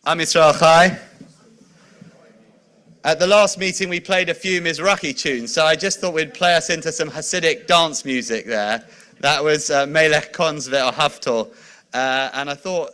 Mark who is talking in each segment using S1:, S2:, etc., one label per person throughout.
S1: I'm Israel Chai. At the last meeting, we played a few Mizrahi tunes, so I just thought we'd play us into some Hasidic dance music there. That was Melech Konz ve'Ohavto. And I thought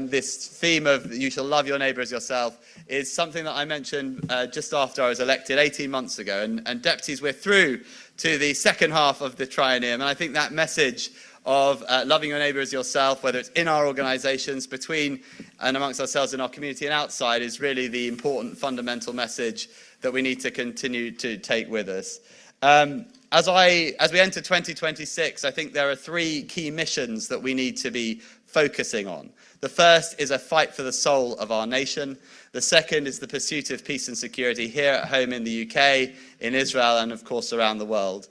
S1: this theme of you shall love your neighbour as yourself is something that I mentioned just after I was elected 18 months ago. And deputies, we're through to the second half of the triennium, and I think that message of loving your neighbour as yourself, whether it's in our organisations, between and amongst ourselves in our community and outside, is really the important fundamental message that we need to continue to take with us. As we enter 2026, I think there are three key missions that we need to be focusing on. The first is a fight for the soul of our nation. The second is the pursuit of peace and security here at home in the UK, in Israel, and of course around the world.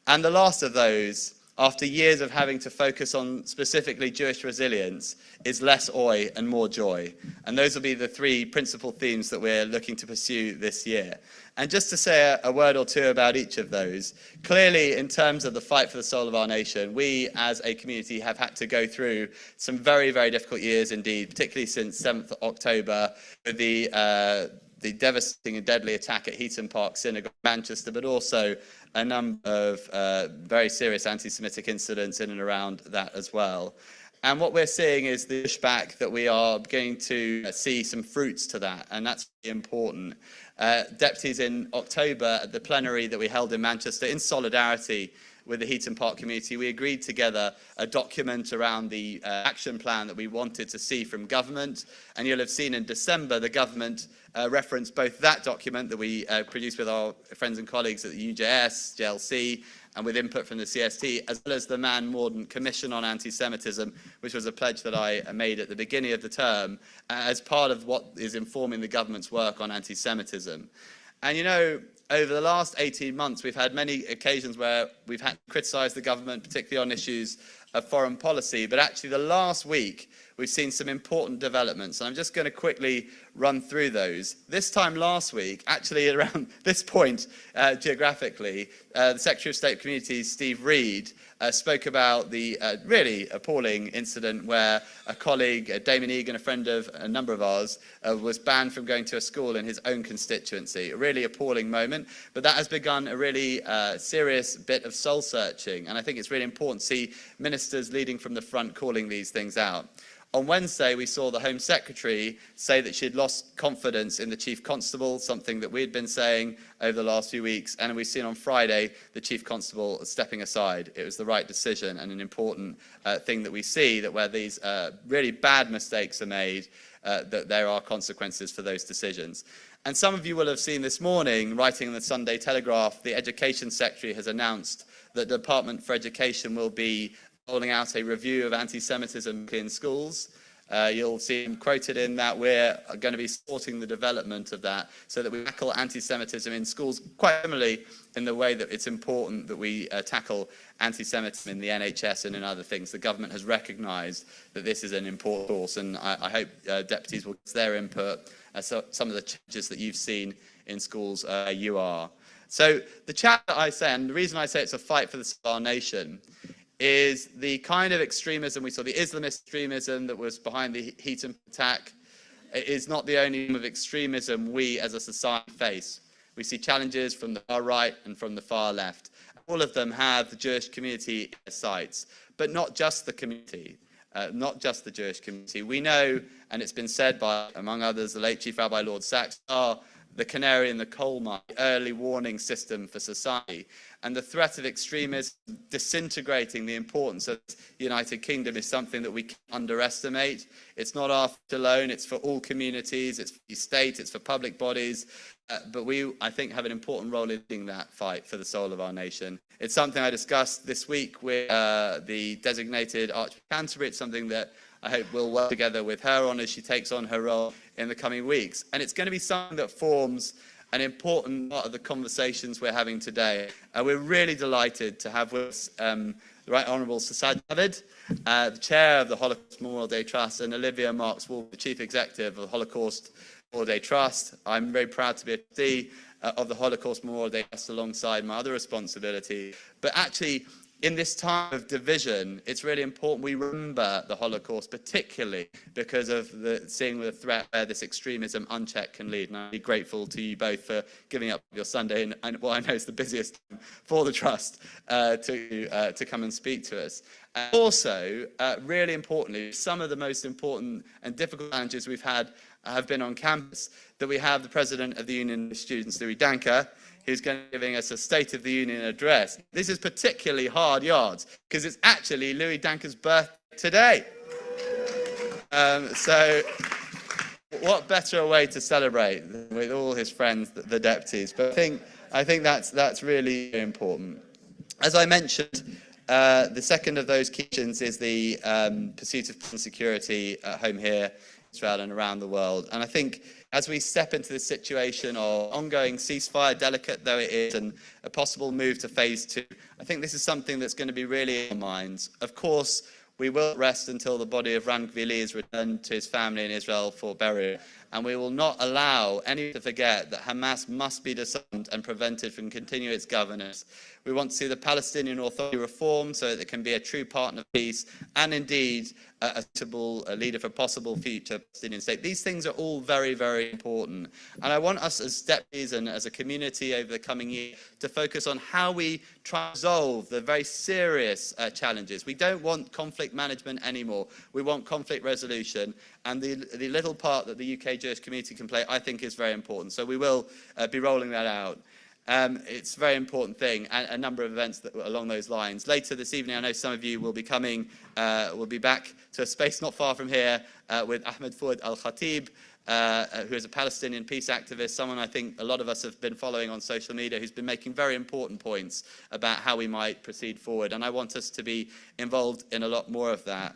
S1: And the last of those, after years of having to focus on specifically Jewish resilience, is less oi and more joy. And those will be the three principal themes that we're looking to pursue this year. And just to say a word or two about each of those, clearly in terms of the fight for the soul of our nation, we as a community have had to go through some very, very difficult years indeed, particularly since 7th October, with the devastating and deadly attack at Heaton Park Synagogue in Manchester, but also a number of very serious anti-Semitic incidents in and around that as well. And what we're seeing is the pushback that we are beginning to see some fruits to that, and that's really important. Deputies, in October at the plenary that we held in Manchester, in solidarity with the Heaton Park community, we agreed together a document around the action plan that we wanted to see from government. And you'll have seen in December, the government referenced both that document that we produced with our friends and colleagues at the UJS, JLC, and with input from the CST, as well as the Man Mordaunt Commission on Anti-Semitism, which was a pledge that I made at the beginning of the term as part of what is informing the government's work on anti-Semitism. And you know, over the last 18 months, we've had many occasions where we've had to criticise the government, particularly on issues of foreign policy. But actually, the last week, we've seen some important developments. And I'm just going to quickly run through those. This time last week, actually around this point geographically, the Secretary of State for Communities, Steve Reed, spoke about the really appalling incident where a colleague, Damon Egan, a friend of a number of ours, was banned from going to a school in his own constituency. A really appalling moment, but that has begun a really serious bit of soul searching, and I think it's really important to see ministers leading from the front calling these things out. On Wednesday, we saw the Home Secretary say that she had lost confidence in the Chief Constable, something that we had been saying over the last few weeks. And we've seen on Friday the Chief Constable stepping aside. It was the right decision and an important thing that we see, that where these really bad mistakes are made, that there are consequences for those decisions. And some of you will have seen this morning, writing in the Sunday Telegraph, the Education Secretary has announced that the Department for Education will be rolling out a review of anti-Semitism in schools. You'll see him quoted in that we're going to be supporting the development of that so that we tackle anti-Semitism in schools quite similarly in the way that it's important that we tackle anti-Semitism in the NHS and in other things. The government has recognised that this is an important course, and I hope deputies will get their input so some of the changes that you've seen in schools you are. So the chat that I say, and the reason I say it's a fight for the soul of our nation, is the kind of extremism we saw, the Islamist extremism that was behind the Heaton attack, is not the only form of extremism we as a society face. We see challenges from the far right and from the far left. All of them have the Jewish community in their sights, but not just the community, not just the Jewish community. We know, and it's been said by, among others, the late Chief Rabbi Lord Sachs, are the canary in the coal mine, the early warning system for society. And the threat of extremism disintegrating the importance of the United Kingdom is something that we can't underestimate. It's not our fight alone, it's for all communities, it's for the state, it's for public bodies. But we, I think, have an important role in leading that fight for the soul of our nation. It's something I discussed this week with the designated Archbishop of Canterbury. It's something that I hope we'll work together with her on as she takes on her role in the coming weeks. And it's going to be something that forms an important part of the conversations we're having today. We're really delighted to have with us the Right Honourable Sasad David, the Chair of the Holocaust Memorial Day Trust, and Olivia Marks-Wolf, the Chief Executive of the Holocaust Memorial Day Trust. I'm very proud to be a trustee of the Holocaust Memorial Day Trust alongside my other responsibility. But actually, in this time of division, it's really important we remember the Holocaust, particularly because of seeing the threat where this extremism unchecked can lead. And I'm really grateful to you both for giving up your Sunday and what I know is the busiest time for the Trust to come and speak to us. Also, really importantly, some of the most important and difficult challenges we've had have been on campus, that we have the President of the Union of Students, Louis Danker, who's going to be giving us a State of the Union address. This is particularly hard yards, because it's actually Louis Danker's birthday today. So what better a way to celebrate than with all his friends, the deputies? But I think that's really important. As I mentioned, the second of those key missions is the pursuit of security at home here, Israel and around the world. And I think as we step into this situation of ongoing ceasefire, delicate though it is, and a possible move to phase 2, I think this is something that's going to be really in our minds. Of course, we will rest until the body of Ran Gvili is returned to his family in Israel for burial. And we will not allow anyone to forget that Hamas must be disarmed and prevented from continuing its governance. We want to see the Palestinian Authority reformed so that it can be a true partner of peace and indeed a suitable leader for a possible future Palestinian state. These things are all very, very important. And I want us as deputies and as a community over the coming year to focus on how we try to resolve the very serious challenges. We don't want conflict management anymore. We want conflict resolution. And the little part that the UK Jewish community can play, I think, is very important. So we will be rolling that out. It's a very important thing, and a number of events along those lines. Later this evening, I know some of you will be coming, will be back to a space not far from here with Ahmed Fouad al-Khatib, who is a Palestinian peace activist, someone I think a lot of us have been following on social media, who's been making very important points about how we might proceed forward. And I want us to be involved in a lot more of that.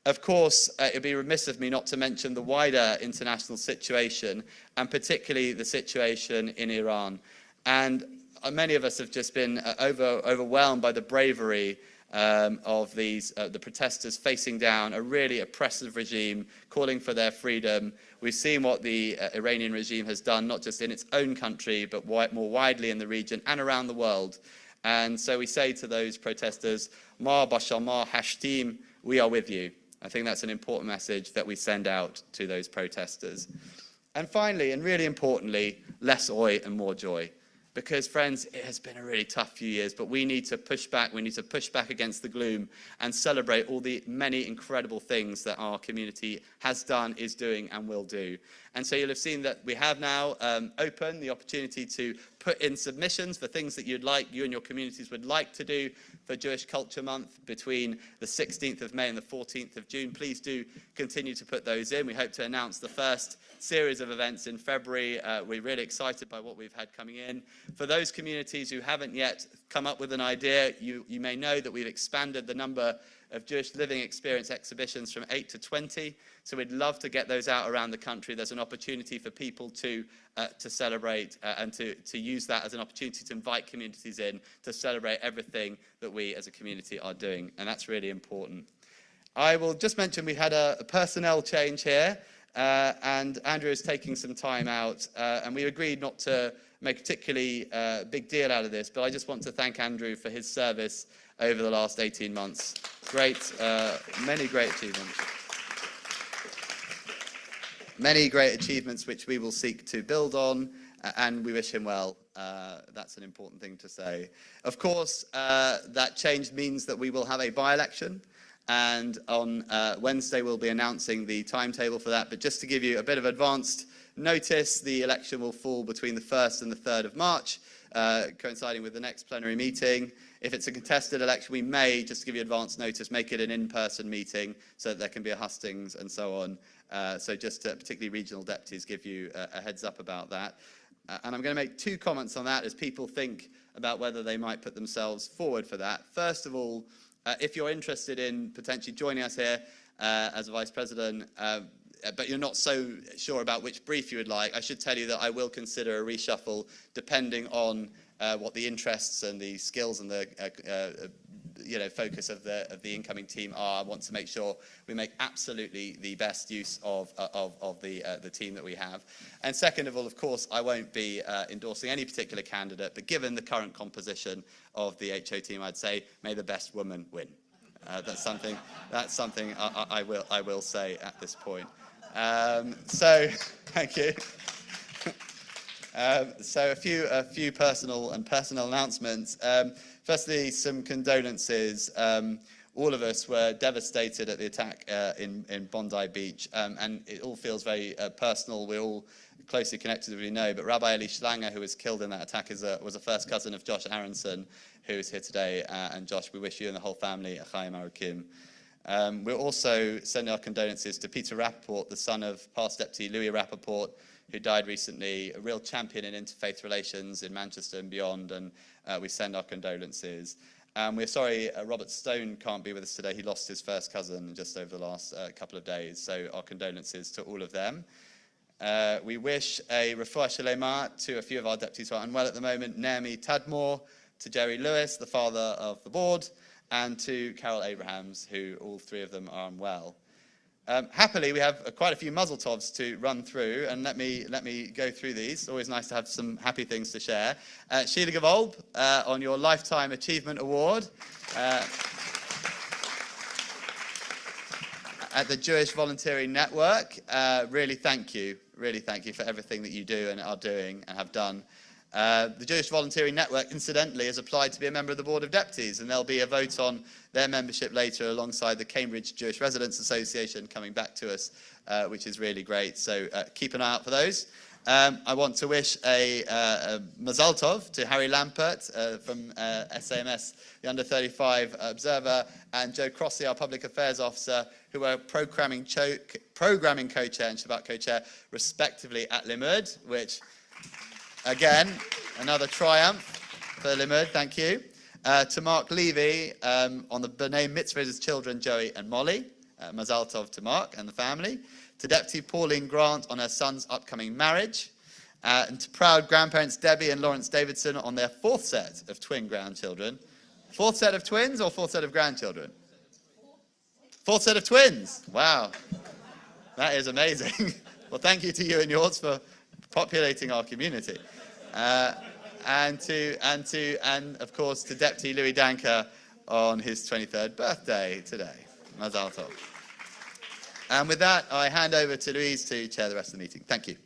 S1: Of course, it would be remiss of me not to mention the wider international situation, and particularly the situation in Iran. And many of us have just been overwhelmed by the bravery of the protesters facing down a really oppressive regime, calling for their freedom. We've seen what the Iranian regime has done, not just in its own country, but more widely in the region and around the world. And so we say to those protesters, Ma Bashama Hashtim, we are with you. I think that's an important message that we send out to those protesters. And finally, and really importantly, less oi and more joy. Because, friends, it has been a really tough few years, but we need to push back. We need to push back against the gloom and celebrate all the many incredible things that our community has done, is doing, and will do. And so you'll have seen that we have now open the opportunity to put in submissions for things that you and your communities would like to do for Jewish Culture Month between the 16th of May and the 14th of June. Please do continue to put those in. We hope to announce the first series of events in February. We're really excited by what we've had coming in. For those communities who haven't yet come up with an idea, you may know that we've expanded the number of Jewish Living Experience exhibitions from 8 to 20. So we'd love to get those out around the country. There's an opportunity for people to celebrate and to use that as an opportunity to invite communities in to celebrate everything that we as a community are doing. And that's really important. I will just mention we had a personnel change here. And Andrew is taking some time out, and we agreed not to make a particularly big deal out of this, but I just want to thank Andrew for his service over the last 18 months. Many great achievements. Many great achievements which we will seek to build on, and we wish him well. That's an important thing to say. Of course, that change means that we will have a by-election. And on Wednesday, we'll be announcing the timetable for that. But just to give you a bit of advanced notice, the election will fall between the 1st and the 3rd of March, coinciding with the next plenary meeting. If it's a contested election, we may, just to give you advance notice, make it an in-person meeting so that there can be a hustings and so on. So just particularly regional deputies give you a heads up about that. And I'm going to make 2 comments on that as people think about whether they might put themselves forward for that. First of all, if you're interested in potentially joining us here as a Vice President, but you're not so sure about which brief you would like, I should tell you that I will consider a reshuffle depending on what the interests and the skills and the focus of the incoming team are. I want to make sure we make absolutely the best use of the team that we have. And second of all, of course, I won't be endorsing any particular candidate, but given the current composition of the HO team, I'd say may the best woman win. That's something I will say at this point. So thank you. So a few personal announcements. Firstly, some condolences. All of us were devastated at the attack in Bondi Beach, and it all feels very personal. We're all closely connected, as we know. But Rabbi Eli Schlanger, who was killed in that attack, was a first cousin of Josh Aronson, who is here today. And Josh, we wish you and the whole family a Chaim Arukim. We're also sending our condolences to Peter Rappaport, the son of past Deputy Louis Rappaport, who died recently, a real champion in interfaith relations in Manchester and beyond, and we send our condolences. We're sorry Robert Stone can't be with us today. He lost his first cousin just over the last couple of days, so our condolences to all of them. We wish a refuah shalema to a few of our deputies who are unwell at the moment, Naomi Tadmore, to Jerry Lewis, the father of the board, and to Carol Abrahams, who all three of them are unwell. Happily, we have quite a few mazel tovs to run through, and let me go through these. It's always nice to have some happy things to share. Sheila Gavolb, on your Lifetime Achievement Award at the Jewish Volunteering Network. Really thank you for everything that you do and are doing and have done. The Jewish Volunteering Network, incidentally, has applied to be a member of the Board of Deputies, and there'll be a vote on their membership later alongside the Cambridge Jewish Residents Association coming back to us, which is really great. So keep an eye out for those. I want to wish a Mazal Tov to Harry Lampert from SAMS, the Under-35 Observer, and Joe Crossy, our Public Affairs Officer, who are programming co-chair and Shabbat co-chair, respectively, at Limud, which... Again, another triumph for Limud, thank you. To Mark Levy on the B'nai Mitzvah's children, Joey and Molly. Mazal Tov to Mark and the family. To Deputy Pauline Grant on her son's upcoming marriage. And to proud grandparents Debbie and Lawrence Davidson on their fourth set of twin grandchildren. Fourth set of twins or fourth set of grandchildren? Fourth set of twins. Wow. That is amazing. Well, thank you to you and yours for populating our community, and of course to Deputy Louis Danker on his 23rd birthday today. Mazal tov. And with that, I hand over to Louise to chair the rest of the meeting. Thank you.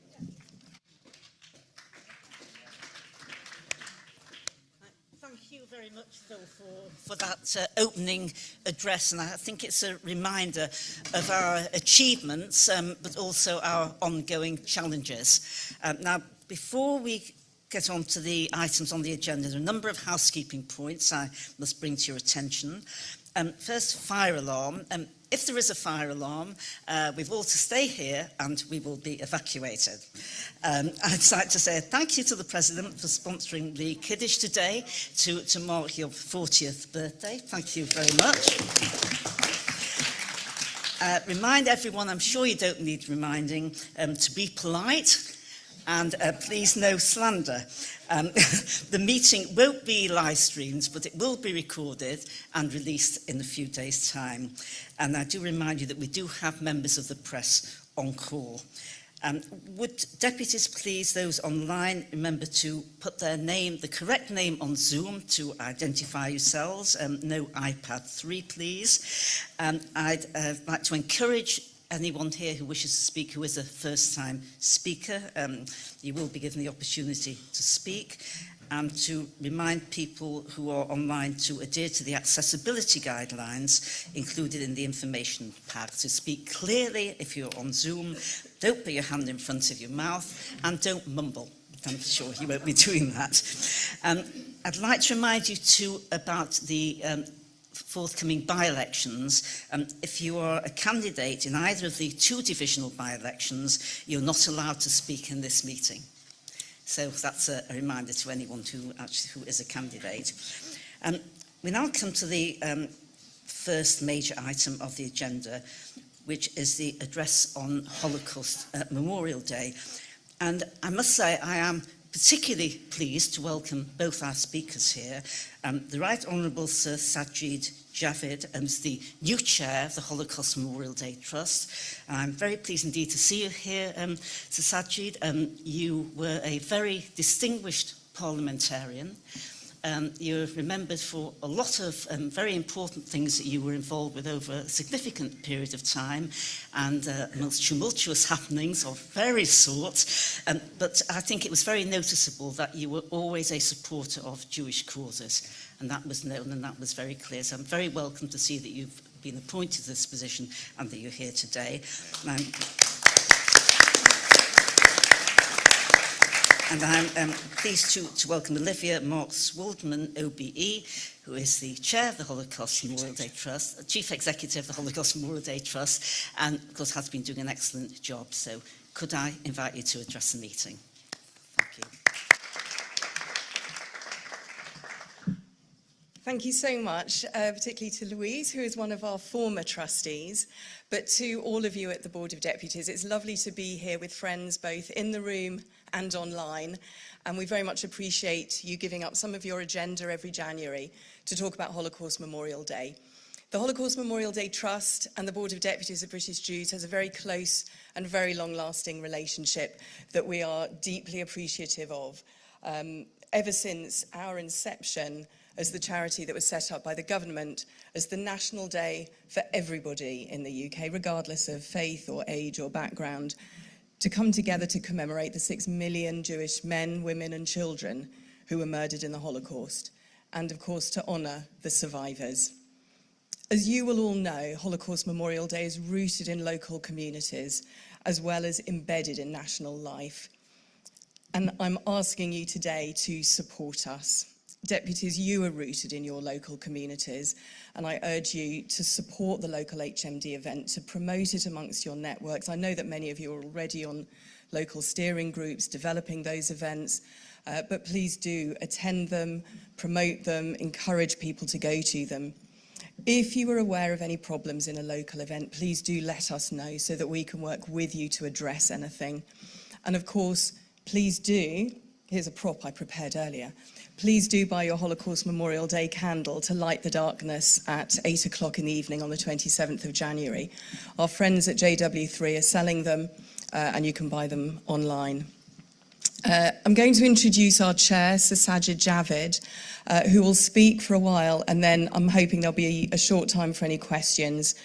S2: Thank you very much, Phil, for that opening address, and I think it's a reminder of our achievements, but also our ongoing challenges. Now, before we get on to the items on the agenda, there are a number of housekeeping points I must bring to your attention. First, fire alarm. If there is a fire alarm, we've all to stay here and we will be evacuated. I'd like to say thank you to the President for sponsoring the Kiddush today to mark your 40th birthday. Thank you very much. Remind everyone, I'm sure you don't need reminding, to be polite and please no slander. The meeting won't be live streamed, but it will be recorded and released in a few days' time. And I do remind you that we do have members of the press on call. Would deputies please, those online, remember to put their name, the correct name on Zoom to identify yourselves. No iPad 3, please. I'd like to encourage anyone here who wishes to speak who is a first-time speaker. You will be given the opportunity to speak, and to remind people who are online to adhere to the accessibility guidelines included in the information pack. To speak clearly if you're on Zoom, don't put your hand in front of your mouth, and don't mumble. I'm sure you won't be doing that. I'd like to remind you too about the forthcoming by-elections. If you are a candidate in either of the two divisional by-elections, you're not allowed to speak in this meeting. So that's a reminder to anyone who is a candidate. We now come to the first major item of the agenda, which is the address on Holocaust Memorial Day. And I must say I am particularly pleased to welcome both our speakers here. The Right Honourable Sir Sajid Javid is the new chair of the Holocaust Memorial Day Trust. And I'm very pleased indeed to see you here, Sir Sajid. You were a very distinguished parliamentarian. You're remembered for a lot of very important things that you were involved with over a significant period of time, and most tumultuous happenings of various sorts. But I think it was very noticeable that you were always a supporter of Jewish causes, and that was known and that was very clear. So I'm very welcome to see that you've been appointed to this position and that you're here today. And I'm pleased to welcome Olivia Marks-Waldman, OBE, who is the chair of the Holocaust Memorial Day Trust, chief executive of the Holocaust Memorial Day Trust, and of course has been doing an excellent job. So could I invite you to address the meeting? Thank you.
S3: Thank you so much, particularly to Louise, who is one of our former trustees, but to all of you at the Board of Deputies. It's lovely to be here with friends both in the room and online, and we very much appreciate you giving up some of your agenda every January to talk about Holocaust Memorial Day. The Holocaust Memorial Day Trust and the Board of Deputies of British Jews has a very close and very long-lasting relationship that we are deeply appreciative of. Ever since our inception as the charity that was set up by the government as the national day for everybody in the UK, regardless of faith or age or background, to come together to commemorate the 6 million Jewish men, women and children who were murdered in the Holocaust, and of course to honour the survivors. As you will all know, Holocaust Memorial Day is rooted in local communities as well as embedded in national life. And I'm asking you today to support us. Deputies, you are rooted in your local communities, and I urge you to support the local HMD event, to promote it amongst your networks. I know that many of you are already on local steering groups, developing those events, but please do attend them, promote them, encourage people to go to them. If you are aware of any problems in a local event, please do let us know so that we can work with you to address anything. And of course, please do, here's a prop I prepared earlier, please do buy your Holocaust Memorial Day candle to light the darkness at 8 o'clock in the evening on the 27th of January. Our friends at JW3 are selling them and you can buy them online. I'm going to introduce our chair, Sir Sajid Javid, who will speak for a while, and then I'm hoping there'll be a short time for any questions.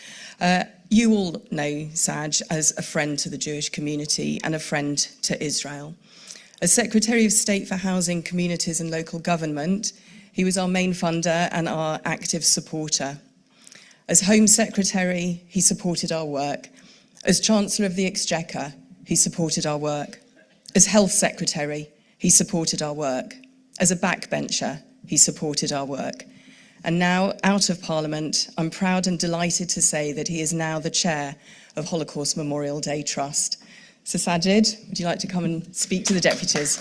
S3: You all know Saj as a friend to the Jewish community and a friend to Israel. As Secretary of State for Housing, Communities and Local Government, he was our main funder and our active supporter. As Home Secretary, he supported our work. As Chancellor of the Exchequer, he supported our work. As Health Secretary, he supported our work. As a backbencher, he supported our work. And now, out of Parliament, I'm proud and delighted to say that he is now the chair of Holocaust Memorial Day Trust. Sir Sajid, would you like to come and speak to the deputies?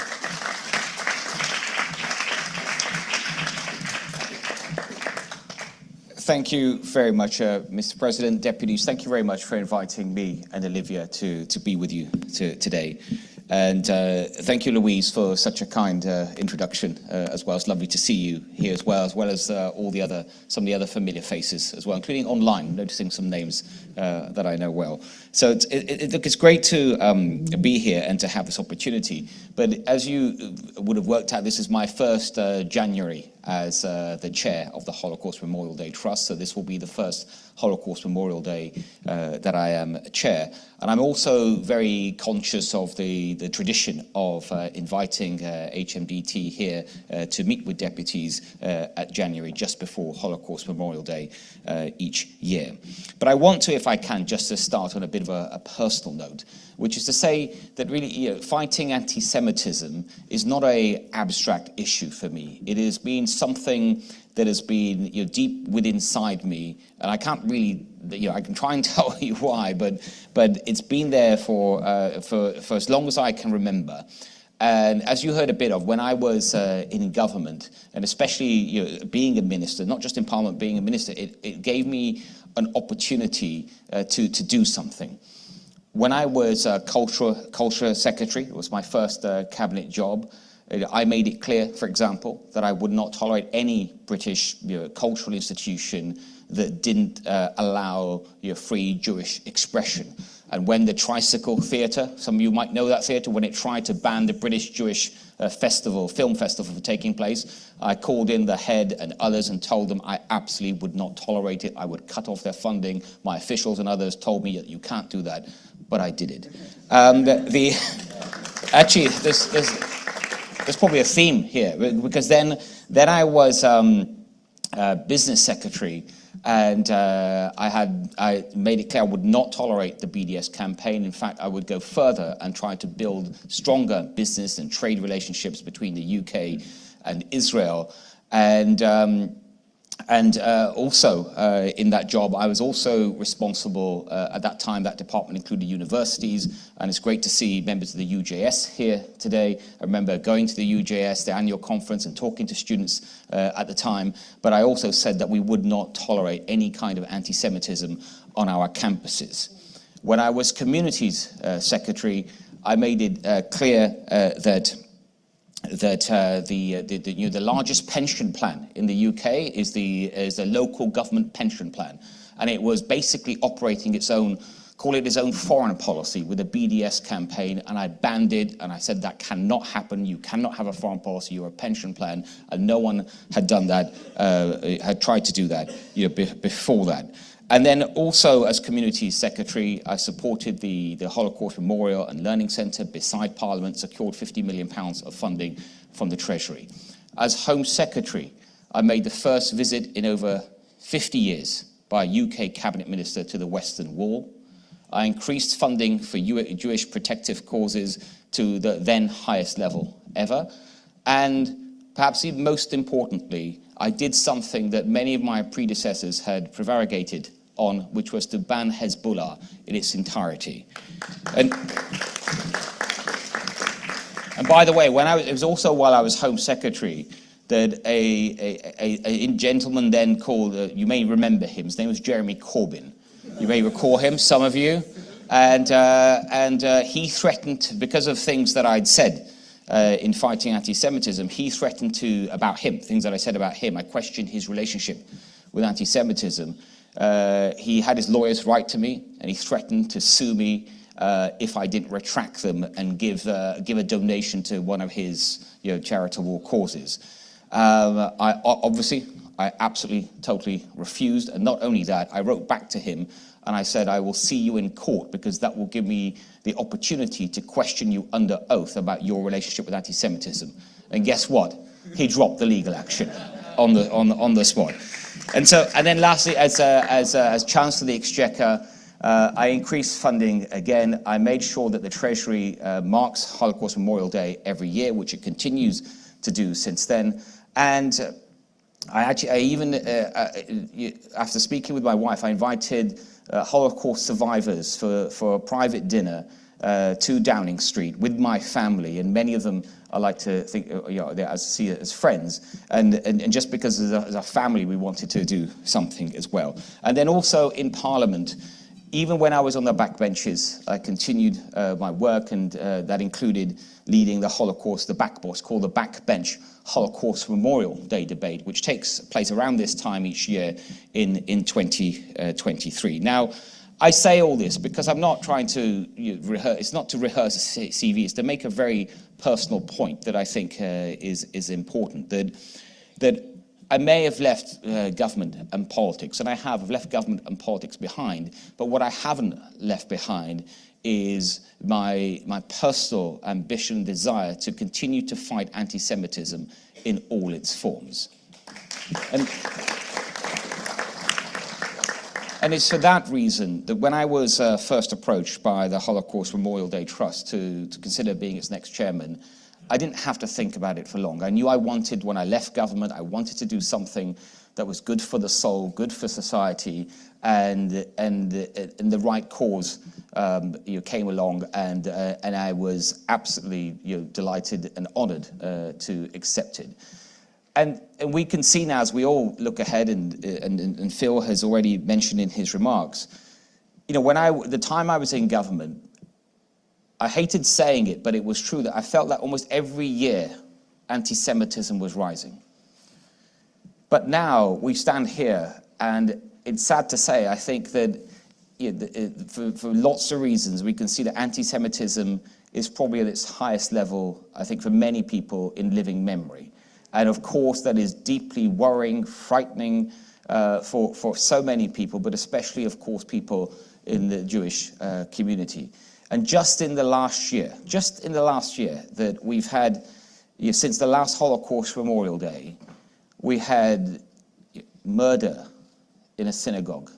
S4: Thank you very much, Mr. President, deputies. Thank you very much for inviting me and Olivia to be with you today. And thank you, Louise, for such a kind introduction as well. It's lovely to see you here as well as some of the other familiar faces as well, including online, noticing some names that I know well. So it's great to be here and to have this opportunity. But as you would have worked out, this is my first January as the chair of the Holocaust Memorial Day Trust. So this will be the first Holocaust Memorial Day that I am chair. And I'm also very conscious of the tradition of inviting HMDT here to meet with deputies at January, just before Holocaust Memorial Day each year. But I want to, if I can, just to start on a bit of a personal note, which is to say that really, fighting anti-Semitism is not an abstract issue for me. It has been something that has been deep within inside me, and I can't really, I can try and tell you why, but it's been there for as long as I can remember. And as you heard a bit of, when I was in government, and especially being a minister, not just in Parliament, being a minister, it gave me an opportunity to do something. When I was culture secretary, it was my first cabinet job. I made it clear, for example, that I would not tolerate any British cultural institution that didn't allow free Jewish expression. And when the Tricycle Theatre, some of you might know that theatre, when it tried to ban the British Jewish film festival from taking place, I called in the head and others and told them I absolutely would not tolerate it. I would cut off their funding. My officials and others told me that you can't do that, but I did it. Actually, there's probably a theme here, because then I was business secretary, and I made it clear I would not tolerate the BDS campaign. In fact, I would go further and try to build stronger business and trade relationships between the UK and Israel. And also in that job, I was also responsible, at that time, that department included universities, and it's great to see members of the UJS here today. I remember going to the UJS, the annual conference, and talking to students at the time, but I also said that we would not tolerate any kind of anti-Semitism on our campuses. When I was communities secretary, I made it clear that the largest pension plan in the UK is the local government pension plan, and it was basically operating its own, call it its own foreign policy with a BDS campaign, and I banned it, and I said that cannot happen. You cannot have a foreign policy. You're a pension plan, and no one had done that, had tried to do that before that. And then also, as Community Secretary, I supported the Holocaust Memorial and Learning Centre beside Parliament, secured £50 million of funding from the Treasury. As Home Secretary, I made the first visit in over 50 years by a UK Cabinet Minister to the Western Wall. I increased funding for Jewish protective causes to the then highest level ever. And perhaps even most importantly, I did something that many of my predecessors had prevaricated on, which was to ban Hezbollah in its entirety. And by the way, it was also while I was Home Secretary that a gentleman then called, you may remember him, his name was Jeremy Corbyn. You may recall him, some of you. And he threatened, because of things that I'd said in fighting anti-Semitism, he threatened things that I said about him. I questioned his relationship with anti-Semitism. He had his lawyers write to me, and he threatened to sue me if I didn't retract them and give a donation to one of his charitable causes. I absolutely, totally refused, and not only that, I wrote back to him and I said, I will see you in court, because that will give me the opportunity to question you under oath about your relationship with anti-Semitism. And guess what? He dropped the legal action on the spot. And then lastly, as Chancellor of the Exchequer, I increased funding again. I made sure that the Treasury marks Holocaust Memorial Day every year, which it continues to do since then. And I even, after speaking with my wife, I invited Holocaust survivors for a private dinner to Downing Street with my family, and many of them I like to think, see as friends, and just because as a family we wanted to do something as well. And then also in Parliament, even when I was on the backbenches, I continued my work, and that included leading the backbench, called the Backbench Holocaust Memorial Day debate, which takes place around this time each year in 2023. Now, I say all this because I'm not trying to rehearse. It's not to rehearse a CV. It's to make a very personal point that I think is important. That I may have left government and politics, and I have left government and politics behind. But what I haven't left behind is my personal ambition and desire to continue to fight anti-Semitism in all its forms. And it's for that reason that when I was first approached by the Holocaust Memorial Day Trust to consider being its next chairman, I didn't have to think about it for long. I knew when I left government, I wanted to do something that was good for the soul, good for society, and the right cause came along, and I was absolutely delighted and honoured to accept it. And we can see now, as we all look ahead, and Phil has already mentioned in his remarks, the time I was in government, I hated saying it, but it was true that I felt that almost every year anti-Semitism was rising. But now we stand here, and it's sad to say, I think that for lots of reasons, we can see that anti-Semitism is probably at its highest level, I think, for many people in living memory. And of course, that is deeply worrying, frightening for so many people, but especially, of course, people in the Jewish community. And just in the last year that we've had, since the last Holocaust Memorial Day, we had murder in a synagogue,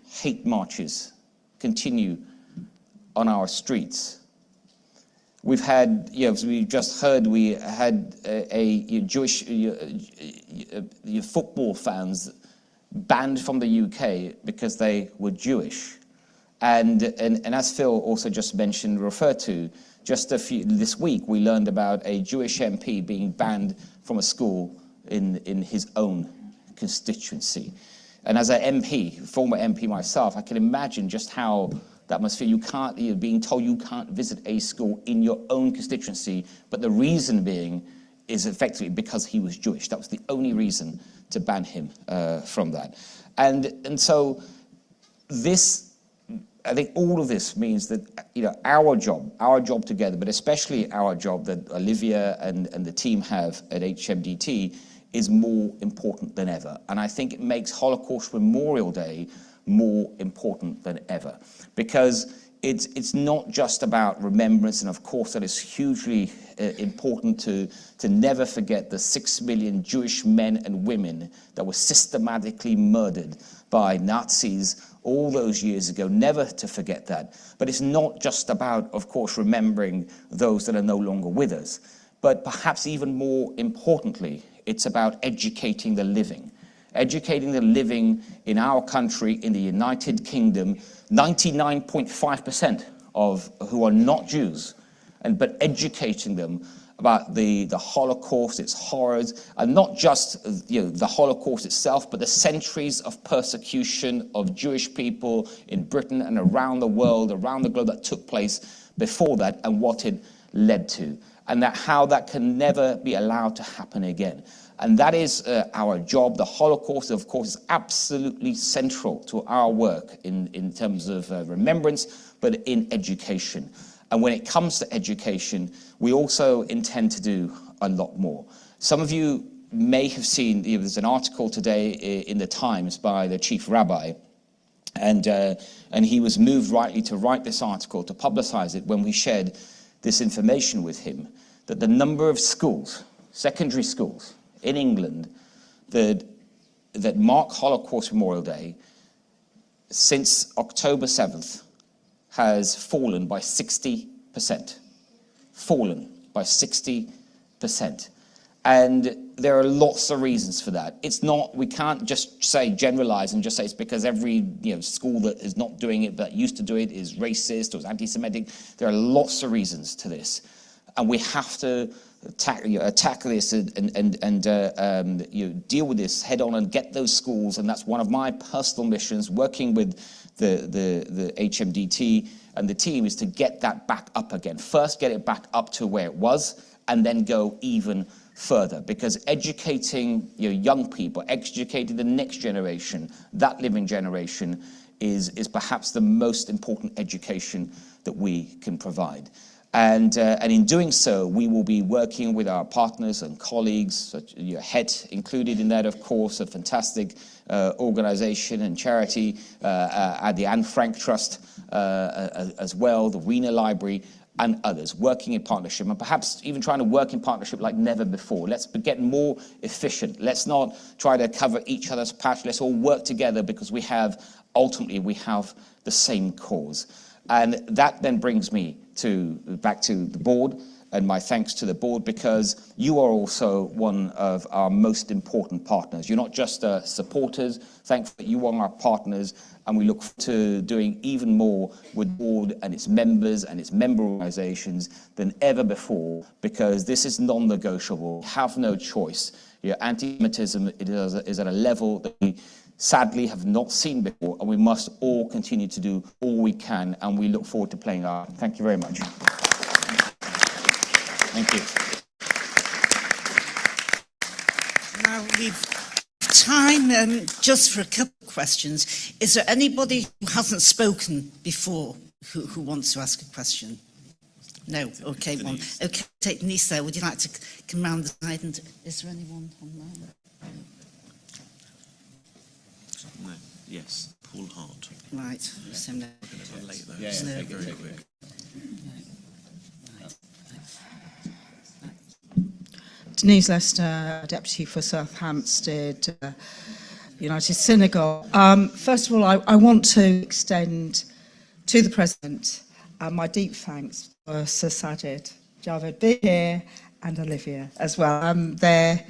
S4: hate marches continue on our streets. We've had, as we just heard, we had a Jewish football fans banned from the UK because they were Jewish. And as Phil also just mentioned, referred to, this week we learned about a Jewish MP being banned from a school in his own constituency. And as an MP, former MP myself, I can imagine just how that must feel. You're being told you can't visit a school in your own constituency, but the reason being is effectively because he was Jewish. That was the only reason to ban him from that. And so this, I think all of this means that our job together, but especially our job that Olivia and the team have at HMDT is more important than ever. And I think it makes Holocaust Memorial Day more important than ever, because it's not just about remembrance, and of course that is hugely important to never forget the 6 million Jewish men and women that were systematically murdered by Nazis all those years ago, never to forget that. But it's not just about, of course, remembering those that are no longer with us, but perhaps even more importantly, it's about educating the living. Educating the living in our country, in the United Kingdom, 99.5% of who are not Jews, but educating them about the Holocaust, its horrors, and not just the Holocaust itself, but the centuries of persecution of Jewish people in Britain and around the world, around the globe, that took place before that, and what it led to, and that how that can never be allowed to happen again. And that is our job. The Holocaust, of course, is absolutely central to our work in terms of remembrance, but in education. And when it comes to education, we also intend to do a lot more. Some of you may have seen, there's an article today in the Times by the chief rabbi, and he was moved rightly to write this article, to publicize it, when we shared this information with him, that the number of schools, secondary schools, in England that mark Holocaust Memorial Day since October 7th has fallen by 60%. Fallen by 60%. And there are lots of reasons for that. It's not, we can't just say generalize and just say it's because every school that is not doing it but used to do it is racist or is anti-Semitic. There are lots of reasons to this. And we have to attack this and deal with this head on and get those schools. And that's one of my personal missions, working with the HMDT and the team, is to get that back up again. First, get it back up to where it was, and then go even further. Because educating young people, educating the next generation, that living generation, is perhaps the most important education that we can provide. And in doing so, we will be working with our partners and colleagues, such HET included in that, of course, a fantastic organization and charity, at the Anne Frank Trust as well, the Wiener Library, and others, working in partnership, and perhaps even trying to work in partnership like never before. Let's get more efficient. Let's not try to cover each other's patch. Let's all work together, because ultimately we have the same cause. And that then brings me back to the board, and my thanks to the board, because you are also one of our most important partners. You're not just supporters. Thankfully, you are our partners, and we look forward to doing even more with the board and its members and its member organizations than ever before, because this is non-negotiable. We have no choice. Anti-Semitism is at a level that we sadly have not seen before, and we must all continue to do all we can, and we look forward to playing our. Thank you very much. Thank you.
S2: we've time just for a couple of questions. Is there anybody who hasn't spoken before who wants to ask a question? No? Okay, one. Okay, take Denise there. Would you like to come round the side? And is there anyone online?
S5: No. Yes. Paul Hart.
S2: Right. So no.
S5: Late though.
S4: Yeah,
S5: so
S4: yeah,
S5: very
S4: take
S5: quick.
S6: Denise Lester, Deputy for South Hampstead, United Synagogue. First of all, I want to extend to the President my deep thanks for Sir Sajid Javed being here and Olivia as well. I'm there,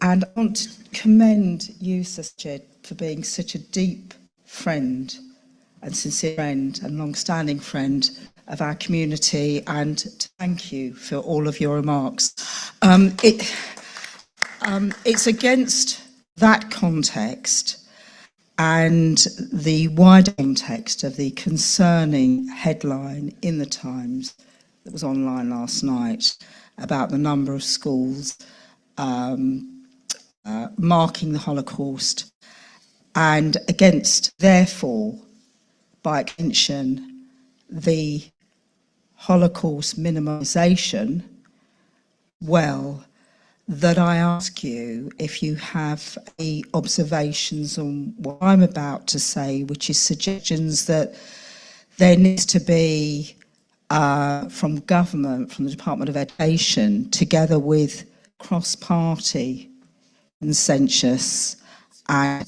S6: and I want to commend you, Sir Sajid, for being such a deep friend and sincere friend and long-standing friend of our community, and to thank you for all of your remarks. It's against that context and the wider context of the concerning headline in the Times that was online last night about the number of schools marking the Holocaust, and against, therefore, by extension, the Holocaust minimisation, well, that I ask you if you have any observations on what I'm about to say, which is suggestions that there needs to be, from government, from the Department of Education, together with cross-party consensus, and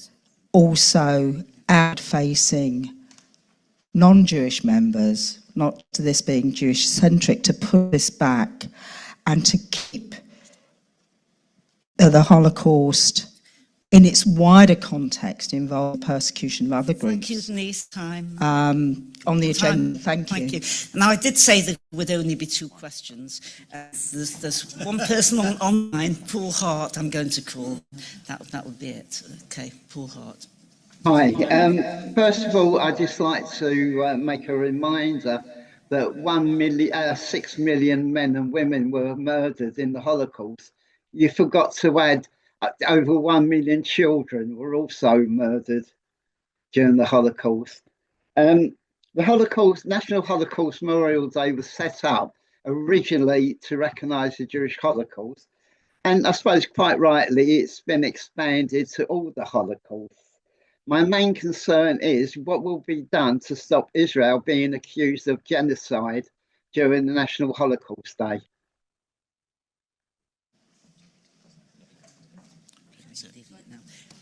S6: also ad-facing non-Jewish members, not to this being Jewish-centric, to put this back and to keep the Holocaust in its wider context involved persecution of other groups.
S2: Thank you, Denise. Time.
S6: On the agenda. Thank you.
S2: Now, I did say there would only be 2 questions. There's one person online, Paul Hart, I'm going to call. That would be it. Okay, Paul Hart.
S7: Hi. First of all, I'd just like to make a reminder that 6 million men and women were murdered in the Holocaust. You forgot to add over 1 million children were also murdered during the Holocaust. The National Holocaust Memorial Day was set up originally to recognise the Jewish Holocaust, and I suppose quite rightly it's been expanded to all the Holocausts. My main concern is what will be done to stop Israel being accused of genocide during the National Holocaust Day.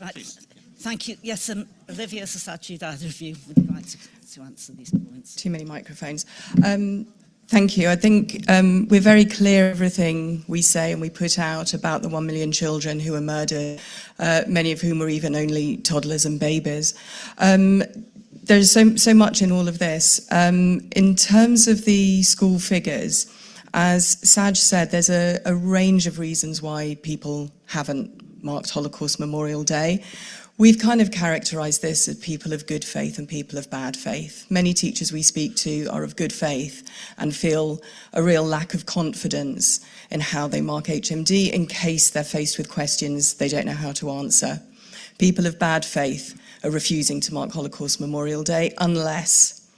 S2: Right. Thank you. Yes, Olivia Sasachi, either of you would like to answer these points.
S3: Too many microphones. Thank you. I think we're very clear everything we say and we put out about the 1 million children who were murdered, many of whom were even only toddlers and babies. There's so much in all of this. In terms of the school figures, as Saj said, there's a range of reasons why people haven't marked Holocaust Memorial Day. We've kind of characterised this as people of good faith and people of bad faith. Many teachers we speak to are of good faith and feel a real lack of confidence in how they mark HMD in case they're faced with questions they don't know how to answer. People of bad faith are refusing to mark Holocaust Memorial Day unless,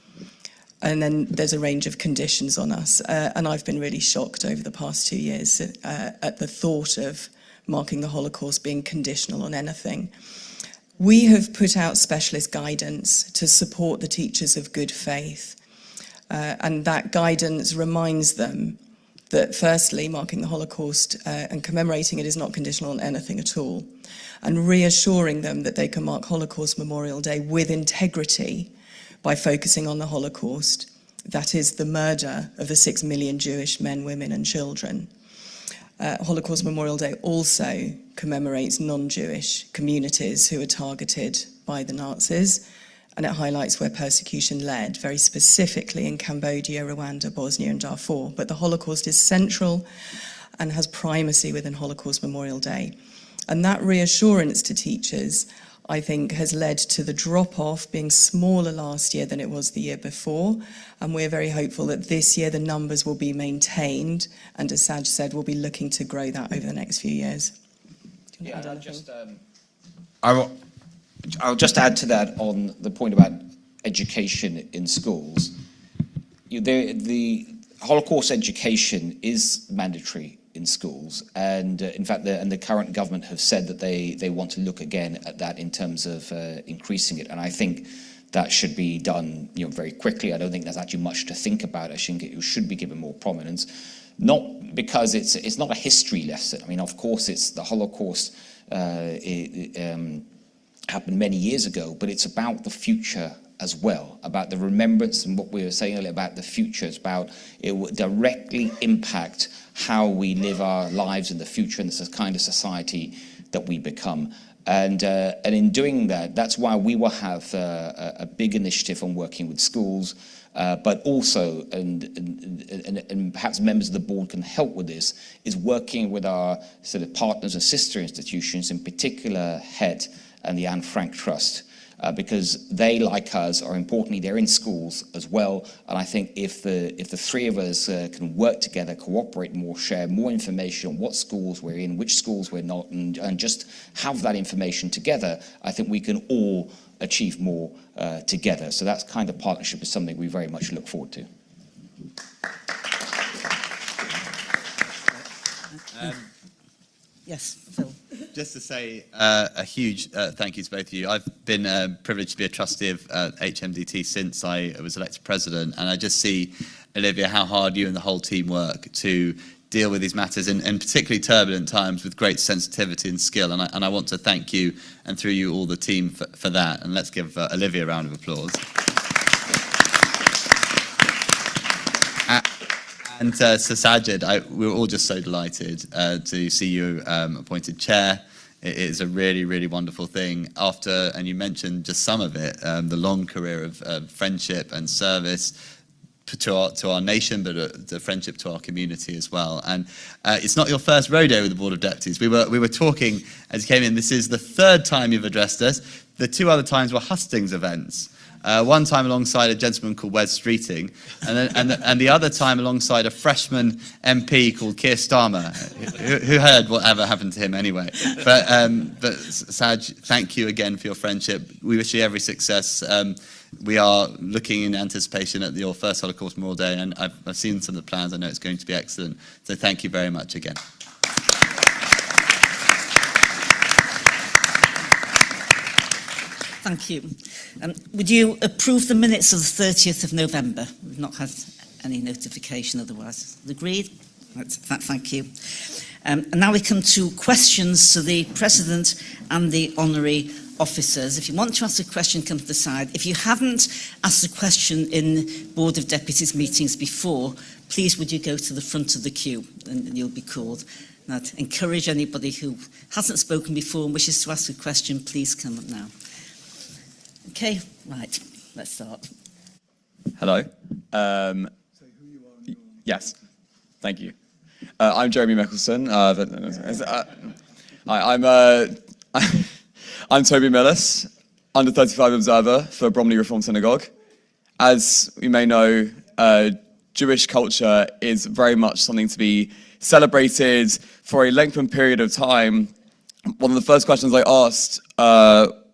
S3: and then there's a range of conditions on us. And I've been really shocked over the past 2 years at the thought of marking the Holocaust being conditional on anything. We have put out specialist guidance to support the teachers of good faith. And that guidance reminds them that firstly, marking the Holocaust and commemorating it is not conditional on anything at all. And reassuring them that they can mark Holocaust Memorial Day with integrity by focusing on the Holocaust, that is the murder of the 6 million Jewish men, women and children. Holocaust Memorial Day also commemorates non-Jewish communities who were targeted by the Nazis, and it highlights where persecution led, very specifically in Cambodia, Rwanda, Bosnia and Darfur. But the Holocaust is central and has primacy within Holocaust Memorial Day. And that reassurance to teachers, I think, has led to the drop-off being smaller last year than it was the year before. And we're very hopeful that this year the numbers will be maintained. And as Saj said, we'll be looking to grow that over the next few years. can add anything.
S4: I'll just add to that on the point about education in schools. The Holocaust education is mandatory in schools, and in fact, the current government have said that they want to look again at that in terms of increasing it, and I think that should be done, very quickly. I don't think there's actually much to think about. I think it should be given more prominence, not because it's not a history lesson. I mean, of course, it's the Holocaust happened many years ago, but it's about the future as well, about the remembrance, and what we were saying earlier about the future. It's about it will directly impact how we live our lives in the future and the kind of society that we become. And in doing that, that's why we will have a big initiative on working with schools, but also, and perhaps members of the board can help with this, is working with our sort of partners and sister institutions, in particular HET and the Anne Frank Trust, because they, like us, are importantly, they're in schools as well. And I think if the three of us can work together, cooperate more, share more information on what schools we're in, which schools we're not, and just have that information together, I think we can all achieve more together. So that kind of partnership is something we very much look forward to.
S2: Yes, Phil.
S1: Just to say a huge thank you to both of you. I've been privileged to be a trustee of HMDT since I was elected president, and I just see, Olivia, how hard you and the whole team work to deal with these matters in particularly turbulent times with great sensitivity and skill, and I want to thank you, and through you all the team for that. And let's give Olivia a round of applause. And Sir Sajid, we were all just so delighted to see you appointed chair. It is a really, really wonderful thing. After, and you mentioned just some of it, the long career of friendship and service to our nation, but the friendship to our community as well. And it's not your first rodeo with the Board of Deputies. We were talking as you came in. This is the third time you've addressed us. The two other times were hustings events. One time alongside a gentleman called Wes Streeting, and the other time alongside a freshman MP called Keir Starmer, who heard whatever happened to him anyway. But Saj, thank you again for your friendship. We wish you every success. We are looking in anticipation at your first Holocaust Memorial Day, and I've seen some of the plans. I know it's going to be excellent. So thank you very much again.
S2: Thank you. Would you approve the minutes of the 30th of November? We've not had any notification otherwise. Agreed? Thank you. And now we come to questions to the President and the Honorary Officers. If you want to ask a question, come to the side. If you haven't asked a question in Board of Deputies meetings before, please would you go to the front of the queue and you'll be called. And I'd encourage anybody who hasn't spoken before and wishes to ask a question, please come up now. Okay, right, let's start.
S8: Hello. Yes, thank you. I'm Jeremy Mickelson. I'm Toby Millis, under 35 observer for Bromley Reformed Synagogue. As you may know, Jewish culture is very much something to be celebrated for a lengthened period of time. One of the first questions I asked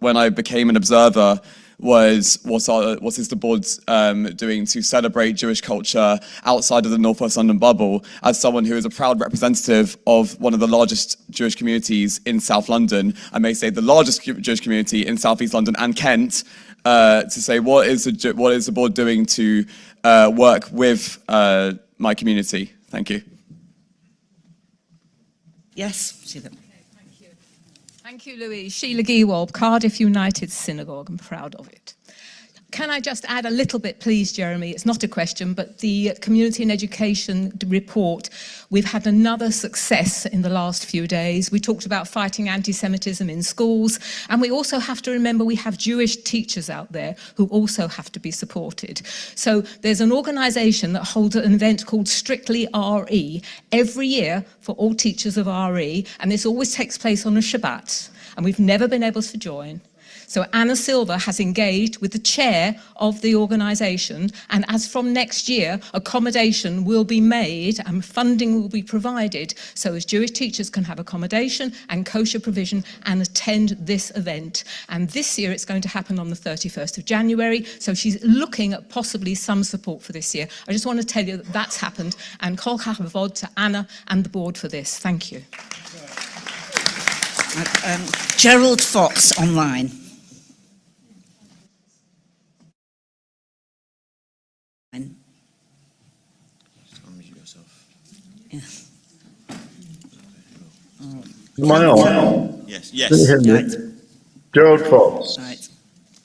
S8: when I became an observer was, what is the board doing to celebrate Jewish culture outside of the North West London bubble? As someone who is a proud representative of one of the largest Jewish communities in South London, I may say the largest Jewish community in South East London and Kent, to say what is the board doing to work with my community? Thank you.
S2: Yes, Sheila.
S9: Thank you, Louise. Sheila Gewolb, Cardiff United Synagogue. I'm proud of it. Can I just add a little bit, please, Jeremy? It's not a question, but the Community and Education report, we've had another success in the last few days. We talked about fighting anti-Semitism in schools, and we also have to remember we have Jewish teachers out there who also have to be supported. So there's an organisation that holds an event called Strictly RE every year for all teachers of RE, and this always takes place on a Shabbat, and we've never been able to join. So Anna Silva has engaged with the chair of the organisation, and as from next year, accommodation will be made and funding will be provided so as Jewish teachers can have accommodation and kosher provision and attend this event. And this year it's going to happen on the 31st of January, so she's looking at possibly some support for this year. I just want to tell you that that's happened, and kol hakavod to Anna and the board for this. Thank you.
S2: Gerald Fox online. Yeah.
S10: Am I on?
S5: Yes,
S10: Can you hear
S5: yes.
S10: me?
S2: Right.
S10: Gerald Fox,
S2: Right.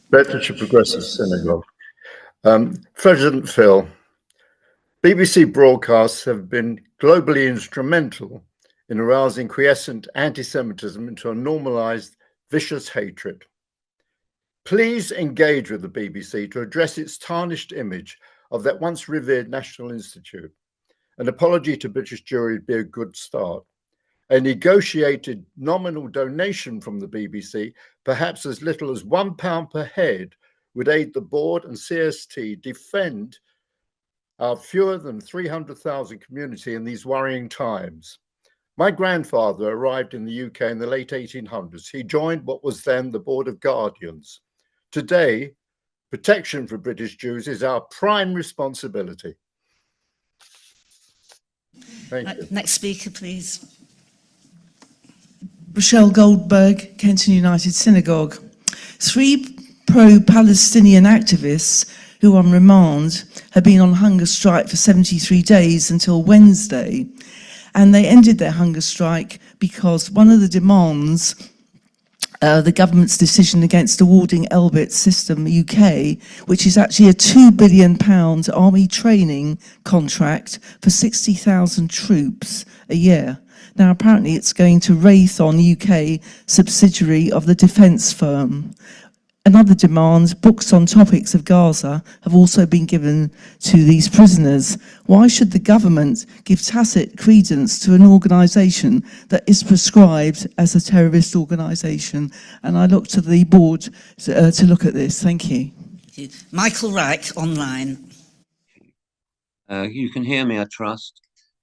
S10: Bedfordshire Progressive Synagogue. President Phil, BBC broadcasts have been globally instrumental in arousing quiescent anti-Semitism into a normalised, vicious hatred. Please engage with the BBC to address its tarnished image of that once revered National Institute. An apology to British Jewry would be a good start. A negotiated nominal donation from the BBC, perhaps as little as £1 per head, would aid the board and CST defend our fewer than 300,000 community in these worrying times. My grandfather arrived in the UK in the late 1800s. He joined what was then the Board of Guardians. Today, protection for British Jews is our prime responsibility. Thank you.
S2: Next speaker, please.
S11: Rochelle Goldberg, Kenton United Synagogue. 3 pro-Palestinian activists who on remand had been on hunger strike for 73 days until Wednesday, and they ended their hunger strike because one of the demands, the government's decision against awarding Elbit System UK, which is actually a £2 billion army training contract for 60,000 troops a year. Now, apparently it's going to Raytheon UK, subsidiary of the defence firm. Another demand, books on topics of Gaza have also been given to these prisoners. Why should the government give tacit credence to an organisation that is prescribed as a terrorist organisation? And I look to the board to look at this. Thank you.
S2: Michael Reich online.
S12: You can hear me, I trust.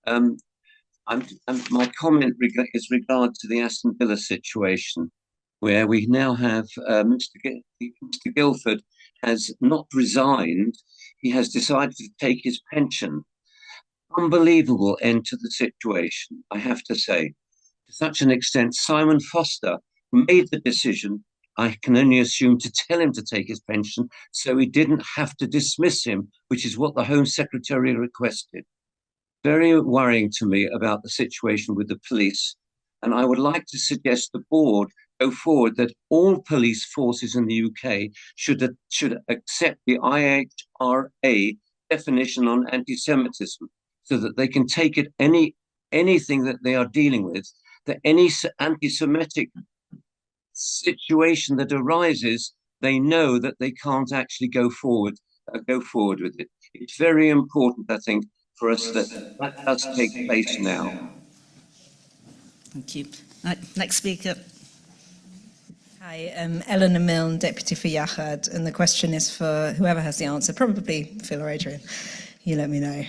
S12: My comment is regard to the Aston Villa situation, where we now have Mr. Guildford has not resigned. He has decided to take his pension. Unbelievable end to the situation, I have to say. To such an extent, Simon Foster made the decision, I can only assume, to tell him to take his pension so he didn't have to dismiss him, which is what the Home Secretary requested. Very worrying to me about the situation with the police. And I would like to suggest the board go forward that all police forces in the UK should accept the IHRA definition on anti-Semitism, so that they can take it anything that they are dealing with, that any anti-Semitic situation that arises, they know that they can't actually go forward with it. It's very important, I think, for us that does take place now.
S2: Thank you. Next speaker.
S13: Hi, Eleanor Milne, Deputy for Yachad, and the question is for whoever has the answer, probably Phil or Adrian. You let me know.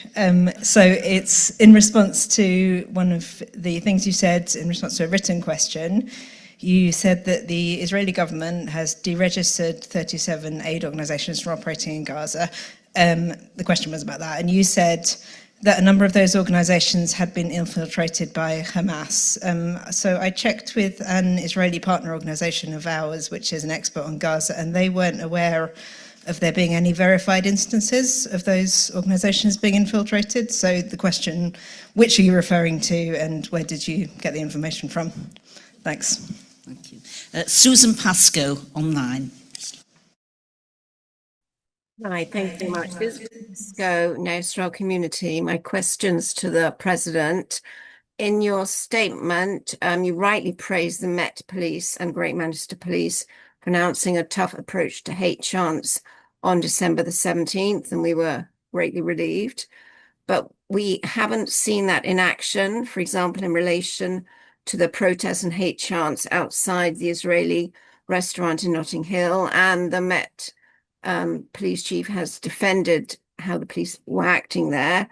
S13: So it's in response to one of the things you said in response to a written question. You said that the Israeli government has deregistered 37 aid organisations from operating in Gaza. The question was about that, and you said that a number of those organisations had been infiltrated by Hamas. So I checked with an Israeli partner organisation of ours, which is an expert on Gaza, and they weren't aware of there being any verified instances of those organisations being infiltrated. So the question, which are you referring to and where did you get the information from? Thanks.
S2: Thank you. Susan Pascoe online.
S14: Hi, thank you very much. This is Go Israel Community. My questions to the President. In your statement, you rightly praised the Met Police and Great Manchester Police for announcing a tough approach to hate chants on December the 17th, and we were greatly relieved. But we haven't seen that in action, for example, in relation to the protests and hate chants outside the Israeli restaurant in Notting Hill, and the Met police chief has defended how the police were acting there.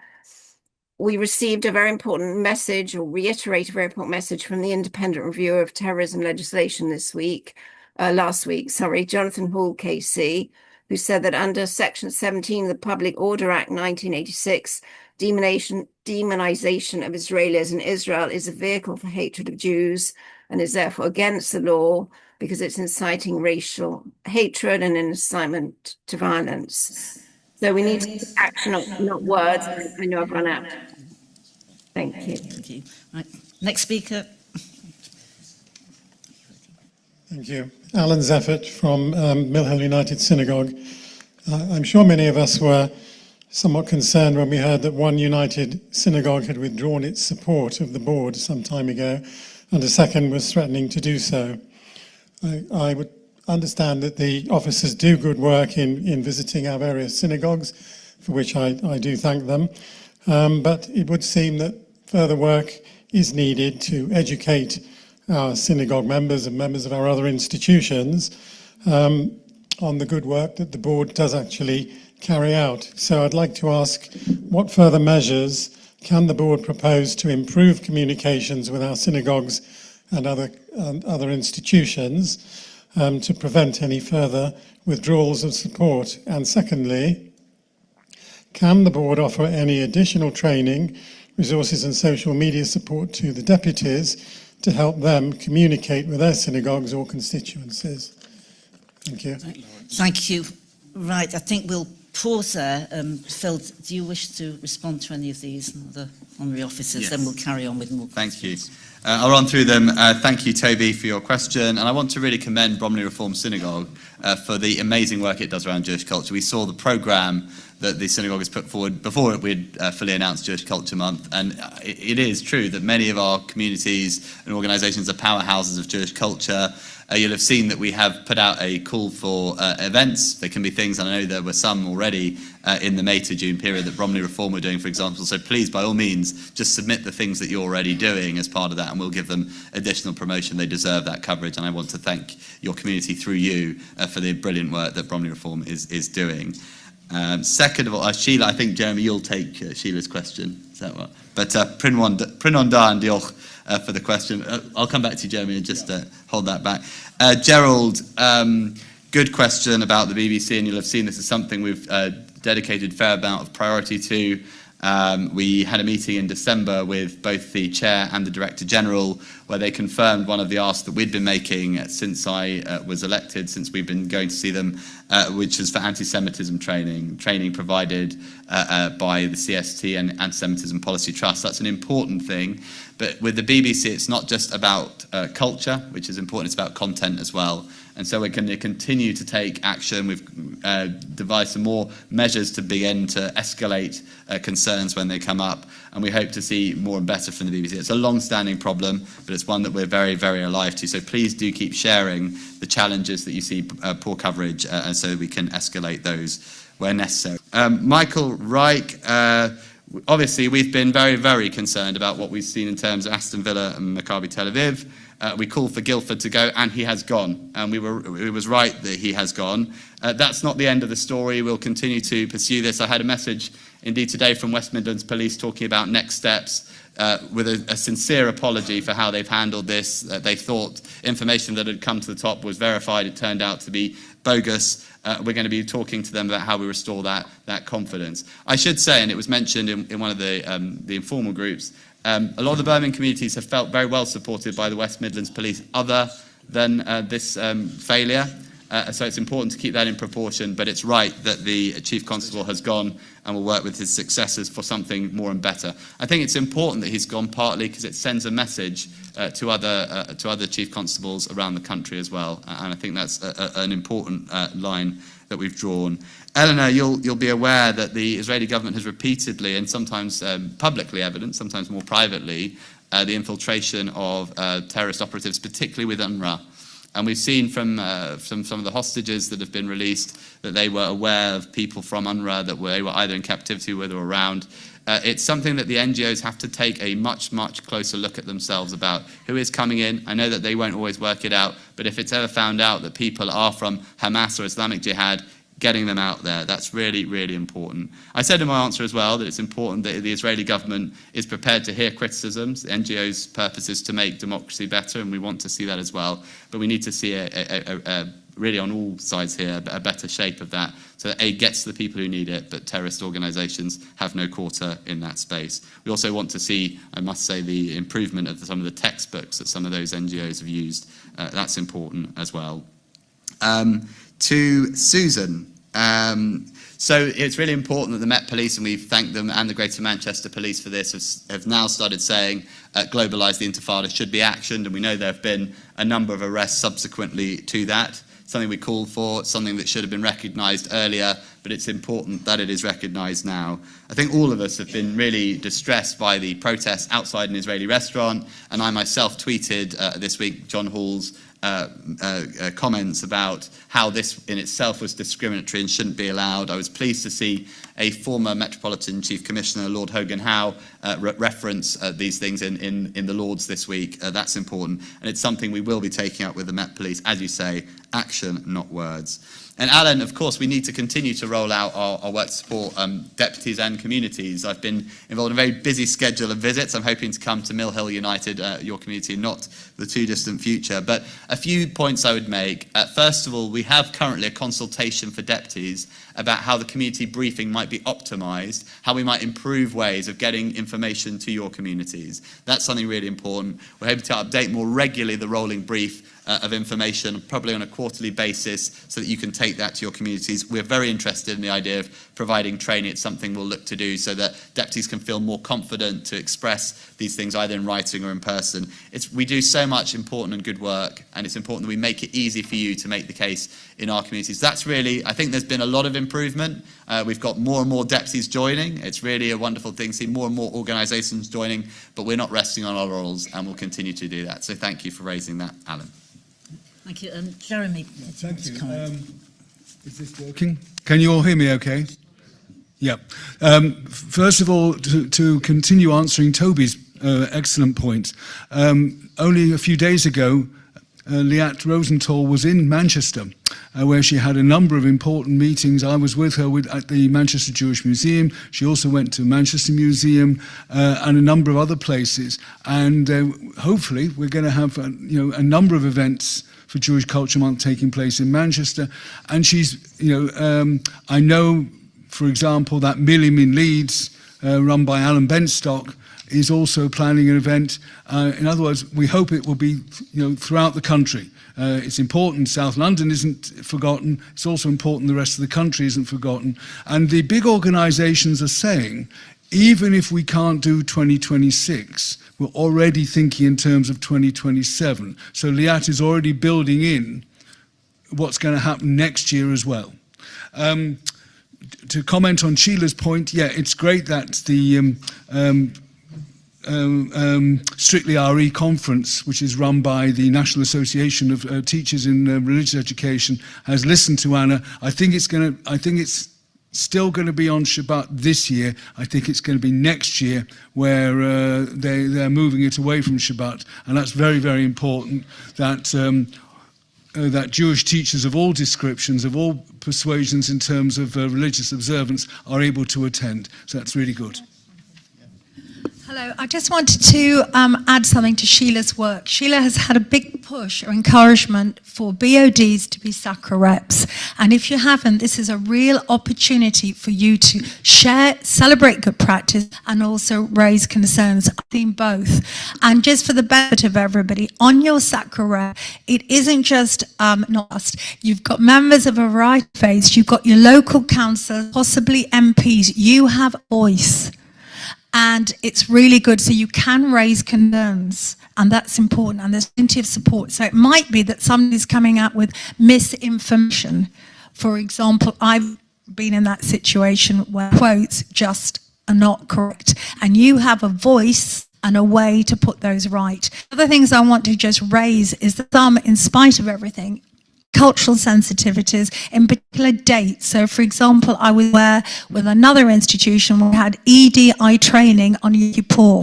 S14: We received a very important message, or reiterate a very important message, from the independent reviewer of terrorism legislation last week, Jonathan Hall KC, who said that under Section 17 of the Public Order Act 1986, demonization of Israelis in Israel is a vehicle for hatred of Jews and is therefore against the law because it's inciting racial hatred and an incitement to violence. So we need action, not words. I know I've run out. Thank you.
S2: Thank you. Right. Next speaker.
S15: Thank you. Alan Zeffert from Mill Hill United Synagogue. I'm sure many of us were somewhat concerned when we heard that one United Synagogue had withdrawn its support of the board some time ago, and a second was threatening to do so. I would understand that the officers do good work in visiting our various synagogues, for which I do thank them. But it would seem that further work is needed to educate our synagogue members and members of our other institutions on the good work that the board does actually carry out. So I'd like to ask, what further measures can the board propose to improve communications with our synagogues and other institutions to prevent any further withdrawals of support? And secondly, can the board offer any additional training, resources and social media support to the deputies to help them communicate with their synagogues or constituencies? Thank you.
S2: Thank you. Right, I think we'll pause there. Phil, do you wish to respond to any of these and the honorary officers?
S1: Yes.
S2: Then we'll carry on with more
S1: Thank you.
S2: questions.
S1: I'll run through them. Thank you, Toby, for your question. And I want to really commend Bromley Reform Synagogue for the amazing work it does around Jewish culture. We saw the programme that the synagogue has put forward before we'd fully announced Jewish Culture Month. And it is true that many of our communities and organisations are powerhouses of Jewish culture. You'll have seen that we have put out a call for events. There can be things, and I know there were some already in the May to June period that Bromley Reform were doing, for example. So please, by all means, just submit the things that you're already doing as part of that, and we'll give them additional promotion. They deserve that coverage, and I want to thank your community through you for the brilliant work that Bromley Reform is doing. Second of all, Sheila, I think, Jeremy, you'll take Sheila's question. Is that what? But Prynon Da and Diolch for the question. I'll come back to you, Jeremy, and just hold that back. Gerald, good question about the BBC, and you'll have seen this is something we've dedicated a fair amount of priority to. We had a meeting in December with both the Chair and the Director General, where they confirmed one of the asks that we'd been making since I was elected, since we've been going to see them, which is for anti-Semitism training provided by the CST and Anti-Semitism Policy Trust. That's an important thing. But with the BBC, it's not just about culture, which is important, it's about content as well. And so we're going to continue to take action. We've devised some more measures to begin to escalate concerns when they come up. And we hope to see more and better from the BBC. It's a long-standing problem, but it's one that we're very, very alive to. So please do keep sharing the challenges that you see, poor coverage, and so we can escalate those where necessary. Michael Reich, obviously we've been very, very concerned about what we've seen in terms of Aston Villa and Maccabi Tel Aviv. We called for Guildford to go, and he has gone. And it was right that he has gone. That's not the end of the story. We'll continue to pursue this. I had a message, indeed, today from West Midlands Police talking about next steps with a sincere apology for how they've handled this. They thought information that had come to the top was verified. It turned out to be bogus. We're going to be talking to them about how we restore that confidence. I should say, and it was mentioned in one of the informal groups, a lot of the Birmingham communities have felt very well supported by the West Midlands Police other than this failure. So it's important to keep that in proportion, but it's right that the Chief Constable has gone and will work with his successors for something more and better. I think it's important that he's gone partly because it sends a message to other Chief Constables around the country as well, and I think that's an important line that we've drawn. Eleanor, you'll be aware that the Israeli government has repeatedly and sometimes publicly evidenced, sometimes more privately, the infiltration of terrorist operatives, particularly with UNRWA. And we've seen from some of the hostages that have been released that they were aware of people from UNRWA that they were either in captivity with or around. It's something that the NGOs have to take a much, much closer look at themselves about who is coming in. I know that they won't always work it out, but if it's ever found out that people are from Hamas or Islamic Jihad, getting them out there, that's really, really important. I said in my answer as well that it's important that the Israeli government is prepared to hear criticisms. The NGO's purpose is to make democracy better, and we want to see that as well. But we need to see really on all sides here a better shape of that, so that aid gets to the people who need it, but terrorist organisations have no quarter in that space. We also want to see, I must say, the improvement of some of the textbooks that some of those NGOs have used. That's important as well. To Susan. So it's really important that the Met Police, and we thank them, and the Greater Manchester Police for this, have now started saying globalise the Intifada should be actioned, and we know there have been a number of arrests subsequently to that. Something we called for, something that should have been recognised earlier, but it's important that it is recognised now. I think all of us have been really distressed by the protests outside an Israeli restaurant, and I myself tweeted this week John Hall's comments about how this in itself was discriminatory and shouldn't be allowed. I was pleased to see a former Metropolitan Chief Commissioner, Lord Hogan Howe, reference these things in the Lords this week. That's important, and it's something we will be taking up with the Met Police, as you say, action, not words. And Alan, of course, we need to continue to roll out our work to support deputies and communities. I've been involved in a very busy schedule of visits. I'm hoping to come to Mill Hill United, your community, not the too distant future. But a few points I would make. First of all, we have currently a consultation for deputies about how the community briefing might be optimised, how we might improve ways of getting information to your communities. That's something really important. We're hoping to update more regularly the rolling brief of information, probably on a quarterly basis, so that you can take that to your communities. We're very interested in the idea of providing training. It's something we'll look to do so that deputies can feel more confident to express these things either in writing or in person. We do so much important and good work, and it's important that we make it easy for you to make the case in our communities. That's really, I think there's been a lot of improvement. We've got more and more deputies joining. It's really a wonderful thing to see more and more organisations joining, but we're not resting on our laurels, and we'll continue to do that. So thank you for raising that, Alan.
S2: Thank you. Jeremy.
S16: Thank you. Is this working? Can you all hear me okay? Yeah. First of all, to continue answering Toby's excellent point, only a few days ago, Liat Rosenthal was in Manchester, where she had a number of important meetings. I was with her at the Manchester Jewish Museum. She also went to Manchester Museum and a number of other places. And hopefully, we're going to have a number of events for Jewish Culture Month taking place in Manchester. And she's, I know, for example, that Milim in Leeds, run by Alan Benstock, is also planning an event. In other words, we hope it will be throughout the country. It's important South London isn't forgotten. It's also important the rest of the country isn't forgotten. And the big organisations are saying, even if we can't do 2026, we're already thinking in terms of 2027. So Liat is already building in what's going to happen next year as well. To comment on Sheila's point, yeah, it's great that the Strictly RE conference, which is run by the National Association of Teachers in Religious Education, has listened to Anna. I think it's still going to be on Shabbat this year. I think it's going to be next year where they're moving it away from Shabbat, and that's very, very important that that Jewish teachers of all descriptions, of all persuasions in terms of religious observance are able to attend. So that's really good.
S17: Hello, I just wanted to add something to Sheila's work. Sheila has had a big push or encouragement for BODs to be SACRA reps. And if you haven't, this is a real opportunity for you to share, celebrate good practice, and also raise concerns. I've seen both. And just for the benefit of everybody, on your SACRA rep, it isn't just, you've got members of a variety of faiths, you've got your local councillors, possibly MPs, you have a voice. And it's really good, so you can raise concerns, and that's important, and there's plenty of support. So it might be that somebody's coming out with misinformation. For example, I've been in that situation where quotes just are not correct, and you have a voice and a way to put those right. Other things I want to just raise is that some, in spite of everything, cultural sensitivities, in particular dates. So, for example, I was aware with another institution we had EDI training on Yom Kippur.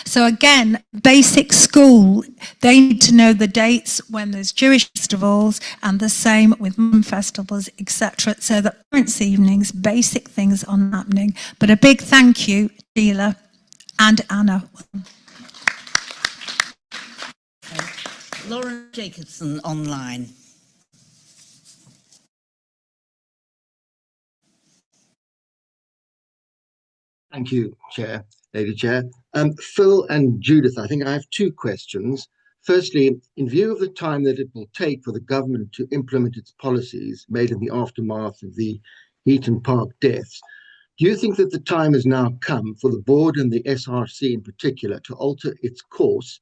S17: So again, basic school, they need to know the dates when there's Jewish festivals, and the same with Muslim festivals, etc. So that parents' evenings, basic things are happening. But a big thank you, Sheila and Anna.
S2: Lauren Jacobson online.
S18: Thank you, Chair, Lady Chair. Phil and Judith, I think I have two questions. Firstly, in view of the time that it will take for the government to implement its policies made in the aftermath of the Heaton Park deaths, do you think that the time has now come for the board and the SRC in particular to alter its course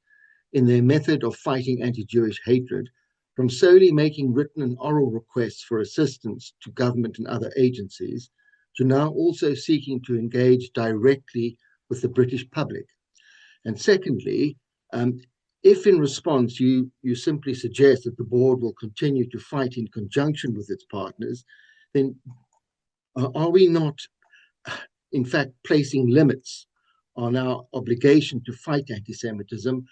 S18: in their method of fighting anti-Jewish hatred, from solely making written and oral requests for assistance to government and other agencies, to now also seeking to engage directly with the British public? And secondly, if in response you simply suggest that the board will continue to fight in conjunction with its partners, then are we not, in fact, placing limits on our obligation to fight anti-Semitism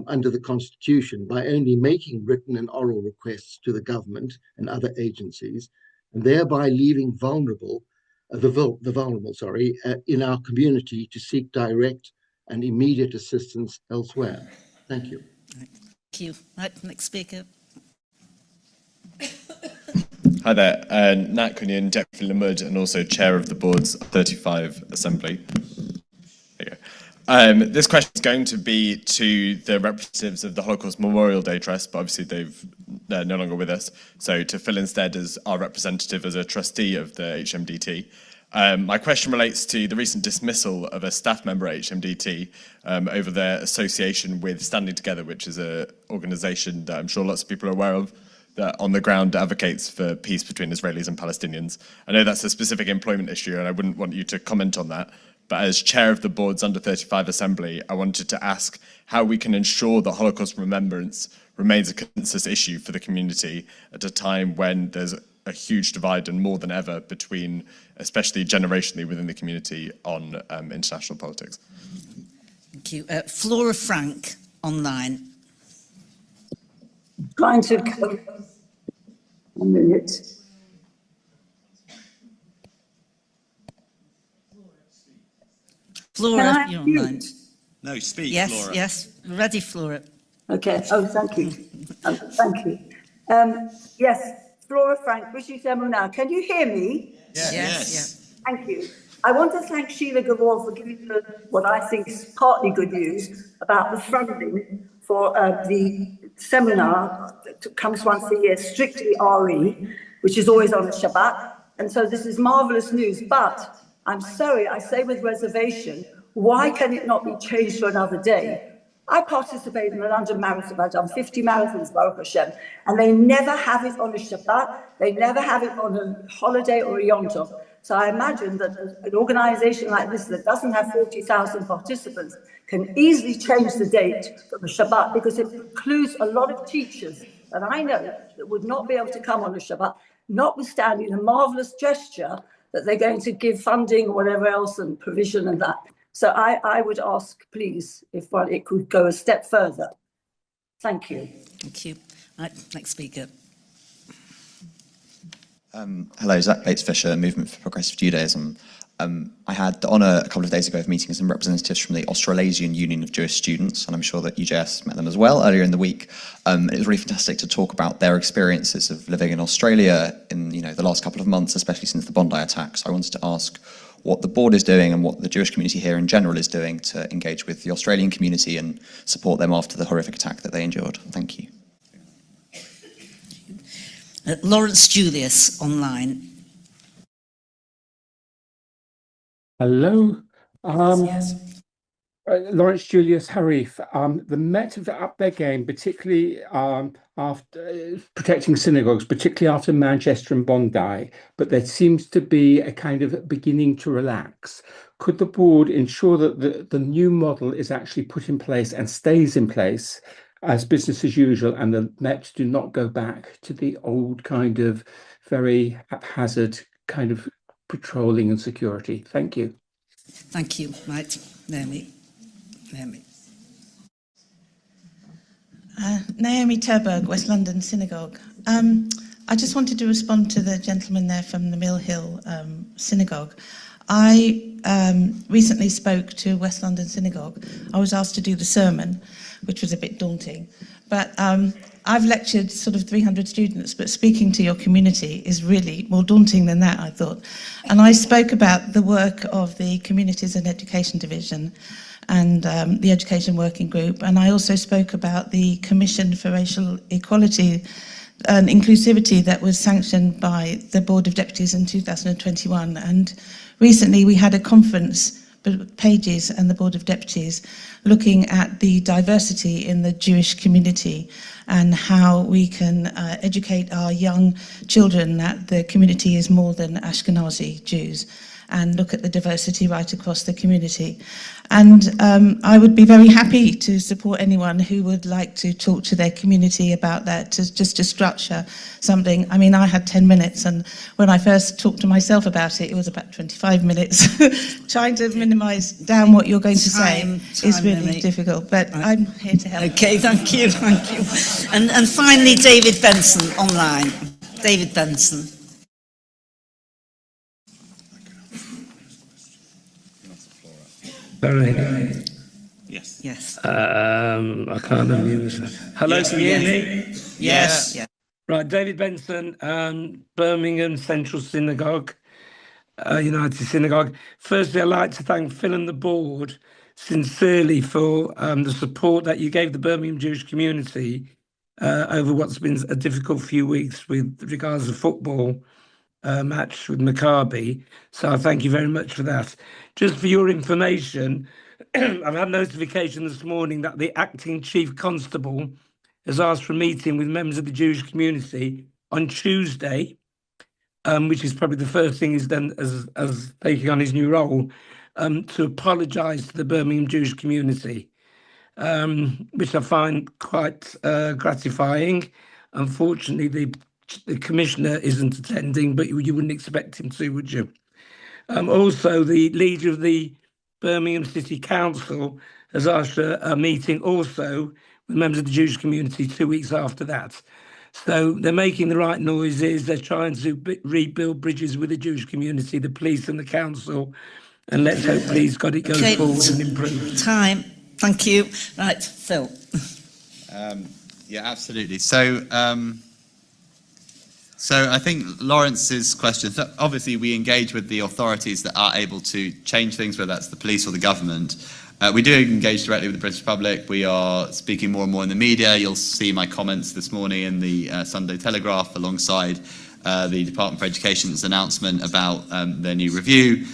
S18: under the Constitution by only making written and oral requests to the government and other agencies, and thereby leaving the vulnerable in our community to seek direct and immediate assistance elsewhere? Thank you.
S2: Thank you. Right, next speaker.
S8: Hi there, Nat Cunyon, Deputy Lamud, and also Chair of the Board's 35 Assembly. There you go. This question is going to be to the representatives of the Holocaust Memorial Day Trust, but obviously they're no longer with us. So to Phil instead as our representative as a trustee of the HMDT. My question relates to the recent dismissal of a staff member at HMDT over their association with Standing Together, which is an organisation that I'm sure lots of people are aware of, that on the ground advocates for peace between Israelis and Palestinians. I know that's a specific employment issue and I wouldn't want you to comment on that, but as chair of the board's Under 35 Assembly, I wanted to ask how we can ensure that Holocaust remembrance remains a consensus issue for the community at a time when there's a huge divide and more than ever between, especially generationally within the community, on international politics.
S2: Thank you. Flora Frank online.
S19: Trying to come 1 minute.
S2: Flora, you're online.
S5: No, speak,
S2: yes,
S5: Flora.
S2: Yes, ready, Flora.
S19: Okay. Oh, thank you. Thank you. Yes, Flora Frank, British Emunah. Can you hear me?
S2: Yes.
S19: Thank you. I want to thank Sheila Gabor for giving what I think is partly good news about the funding for the seminar that comes once a year, strictly RE, which is always on a Shabbat. And so this is marvelous news, but I'm sorry, I say with reservation, why can it not be changed to another day? I participate in the London Marathon. I've done 50 marathons, Baruch Hashem, and they never have it on a Shabbat. They never have it on a holiday or a Yom Tov. So I imagine that an organization like this that doesn't have 40,000 participants can easily change the date from a Shabbat, because it includes a lot of teachers that I know that would not be able to come on a Shabbat, notwithstanding the marvelous gesture that they're going to give funding or whatever else and provision and that. So I would ask, please, if it could go a step further. Thank you.
S2: Thank you. Right, next speaker.
S20: Hello, Zach Bates-Fisher, Movement for Progressive Judaism. I had the honour a couple of days ago of meeting some representatives from the Australasian Union of Jewish Students, and I'm sure that UJS met them as well earlier in the week. It was really fantastic to talk about their experiences of living in Australia in the last couple of months, especially since the Bondi attacks. I wanted to ask what the board is doing and what the Jewish community here in general is doing to engage with the Australian community and support them after the horrific attack that they endured. Thank you.
S2: Lawrence Julius online.
S21: Hello.
S2: Yes.
S21: Lawrence Julius Harif. The Met have upped their game, particularly after protecting synagogues, particularly after Manchester and Bondi, but there seems to be a kind of beginning to relax. Could the board ensure that the new model is actually put in place and stays in place as business as usual, and the Met do not go back to the old kind of very haphazard kind of patrolling and security. Thank you.
S2: Thank you. Right, Naomi.
S11: Naomi Terberg, West London Synagogue. I just wanted to respond to the gentleman there from the Mill Hill Synagogue. I recently spoke to West London Synagogue. I was asked to do the sermon, which was a bit daunting. But I've lectured sort of 300 students, but speaking to your community is really more daunting than that, I thought. And I spoke about the work of the Communities and Education Division and the Education Working Group. And I also spoke about the Commission for Racial Equality and Inclusivity that was sanctioned by the Board of Deputies in 2021. And recently we had a conference, Pages and the Board of Deputies, looking at the diversity in the Jewish community and how we can educate our young children that the community is more than Ashkenazi Jews, and look at the diversity right across the community. And I would be very happy to support anyone who would like to talk to their community about that, just to structure something. I mean, I had 10 minutes, and when I first talked to myself about it, it was about 25 minutes. Trying to minimise down what you're going to say is really difficult, but I'm here to help.
S2: Okay, thank you. And finally, David Benson, online. David Benson.
S6: Sorry.
S2: Yes. Yes.
S6: I can't unmute myself. Hello,
S2: Yes,
S6: can you hear
S2: yes.
S6: me?
S2: Yes. Yeah.
S6: Right, David Benson, Birmingham Central Synagogue, United Synagogue. Firstly, I'd like to thank Phil and the board sincerely for the support that you gave the Birmingham Jewish community over what's been a difficult few weeks with regards to football match with Maccabi. So I thank you very much for that. Just for your information, I've had notification this morning that the acting chief constable has asked for a meeting with members of the Jewish community on Tuesday, which is probably the first thing he's done as taking on his new role, to apologise to the Birmingham Jewish community, which I find quite gratifying. Unfortunately, the commissioner isn't attending, but you wouldn't expect him to, would you? Also, the leader of the Birmingham City Council has asked for a meeting also with members of the Jewish community 2 weeks after that. So they're making the right noises. They're trying to rebuild bridges with the Jewish community, the police and the council. And let's hope, please God, it goes forward and improves.
S2: Time. Thank you. Right, Phil.
S1: Yeah, absolutely. So I think Lawrence's question, obviously we engage with the authorities that are able to change things, whether that's the police or the government. We do engage directly with the British public. We are speaking more and more in the media. You'll see my comments this morning in the Sunday Telegraph alongside the Department for Education's announcement about their new review.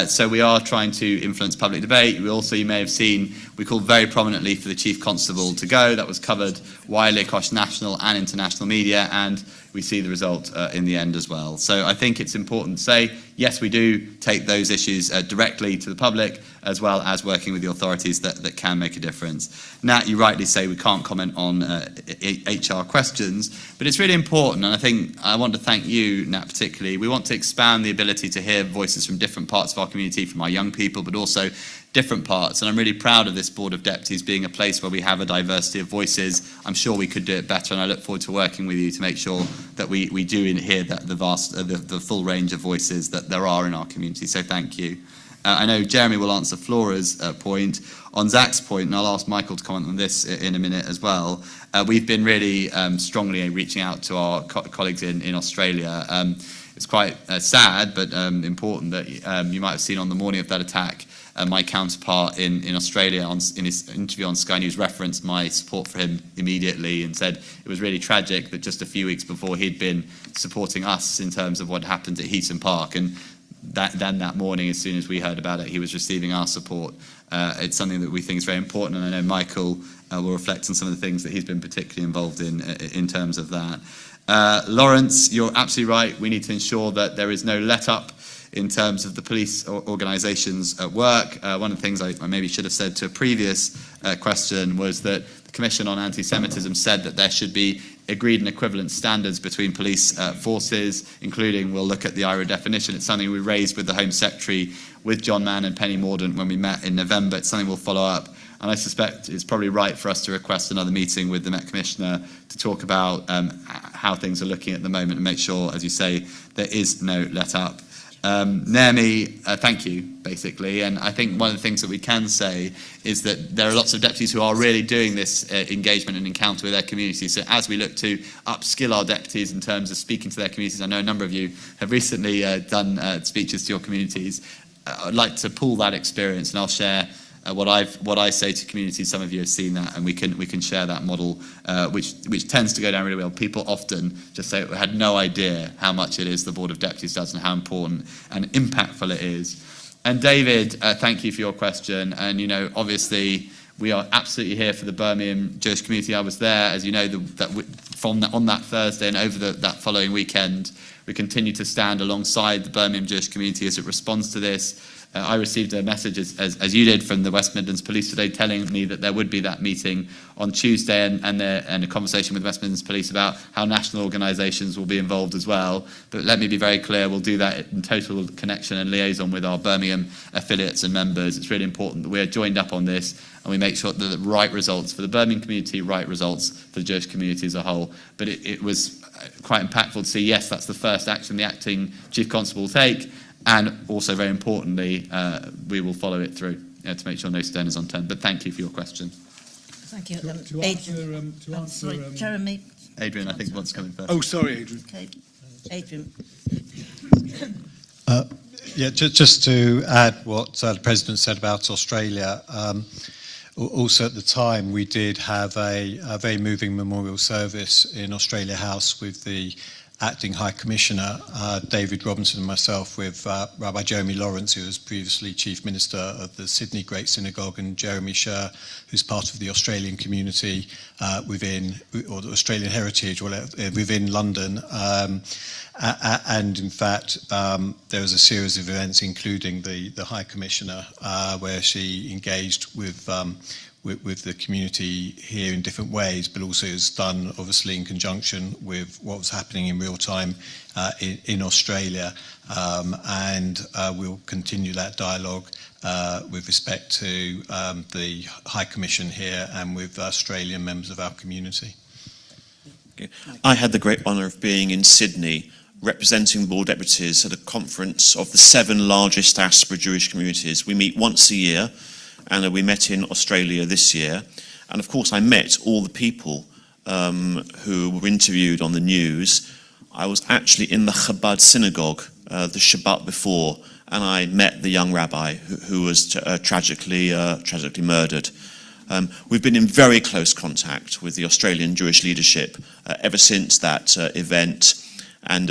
S1: So we are trying to influence public debate. We also, you may have seen, we called very prominently for the Chief Constable to go. That was covered widely across national and international media, and we see the result in the end as well. So I think it's important to say, yes, we do take those issues directly to the public, as well as working with the authorities that can make a difference. Nat, you rightly say we can't comment on HR questions, but it's really important, and I think I want to thank you, Nat, particularly. We want to expand the ability to hear voices from different parts of our community, from our young people, but also different parts. And I'm really proud of this Board of Deputies being a place where we have a diversity of voices. I'm sure we could do it better, and I look forward to working with you to make sure that we do hear the full range of voices that there are in our community. So thank you. I know Jeremy will answer Flora's point. On Zach's point, and I'll ask Michael to comment on this in a minute as well, we've been really strongly reaching out to our colleagues in Australia. It's quite sad, but important that you might have seen on the morning of that attack, my counterpart in Australia in his interview on Sky News referenced my support for him immediately and said it was really tragic that just a few weeks before he'd been supporting us in terms of what happened at Heaton Park, and that morning, as soon as we heard about it, he was receiving our support. It's something that we think is very important, and I know Michael will reflect on some of the things that he's been particularly involved in terms of that. Lawrence, you're absolutely right. We need to ensure that there is no let-up in terms of the police organisations at work. One of the things I maybe should have said to a previous question was that the Commission on Anti-Semitism said that there should be agreed and equivalent standards between police forces, including, we'll look at the IRA definition. It's something we raised with the Home Secretary, with John Mann and Penny Mordaunt when we met in November. It's something we'll follow up. And I suspect it's probably right for us to request another meeting with the Met Commissioner to talk about how things are looking at the moment and make sure, as you say, there is no let up. Naomi, thank you, basically. And I think one of the things that we can say is that there are lots of deputies who are really doing this engagement and encounter with their communities. So as we look to upskill our deputies in terms of speaking to their communities, I know a number of you have recently done speeches to your communities. I'd like to pull that experience, and I'll share what I say to communities. Some of you have seen that, and we can share that model, which tends to go down really well. People often just say, "We had no idea how much it is the Board of Deputies does and how important and impactful it is." And David, thank you for your question. And obviously, we are absolutely here for the Birmingham Jewish community. I was there, as you know, on that Thursday and over that following weekend. We continue to stand alongside the Birmingham Jewish community as it responds to this. I received a message, as you did, from the West Midlands Police today telling me that there would be that meeting on Tuesday and a conversation with West Midlands Police about how national organisations will be involved as well. But let me be very clear, we'll do that in total connection and liaison with our Birmingham affiliates and members. It's really important that we're joined up on this and we make sure that the right results for the Birmingham community, right results for the Jewish community as a whole. But it was quite impactful to see, yes, that's the first action the acting Chief Constable will take. And also, very importantly, we will follow it through to make sure no stone is unturned. But thank you for your question.
S2: Thank you. Jeremy.
S1: Adrian, I think wants to come in first.
S16: Oh, sorry, Adrian.
S2: Okay. Adrian.
S7: Just to add what the President said about Australia, also at the time we did have a very moving memorial service in Australia House with the Acting High Commissioner, David Robinson, and myself, with Rabbi Jeremy Lawrence, who was previously Chief Minister of the Sydney Great Synagogue, and Jeremy Sher, who's part of the Australian community or the Australian heritage within London. And in fact, there was a series of events, including the High Commissioner, where she engaged with the community here in different ways, but also is done obviously in conjunction with what was happening in real time in Australia. And we'll continue that dialogue with respect to the High Commission here and with Australian members of our community.
S5: Okay. I had the great honour of being in Sydney representing the Board of Deputies at a conference of the 7 largest diaspora Jewish communities. We meet once a year, and we met in Australia this year. And of course I met all the people who were interviewed on the news. I was actually in the Chabad synagogue the Shabbat before, and I met the young rabbi who was tragically murdered. We've been in very close contact with the Australian Jewish leadership ever since that event. And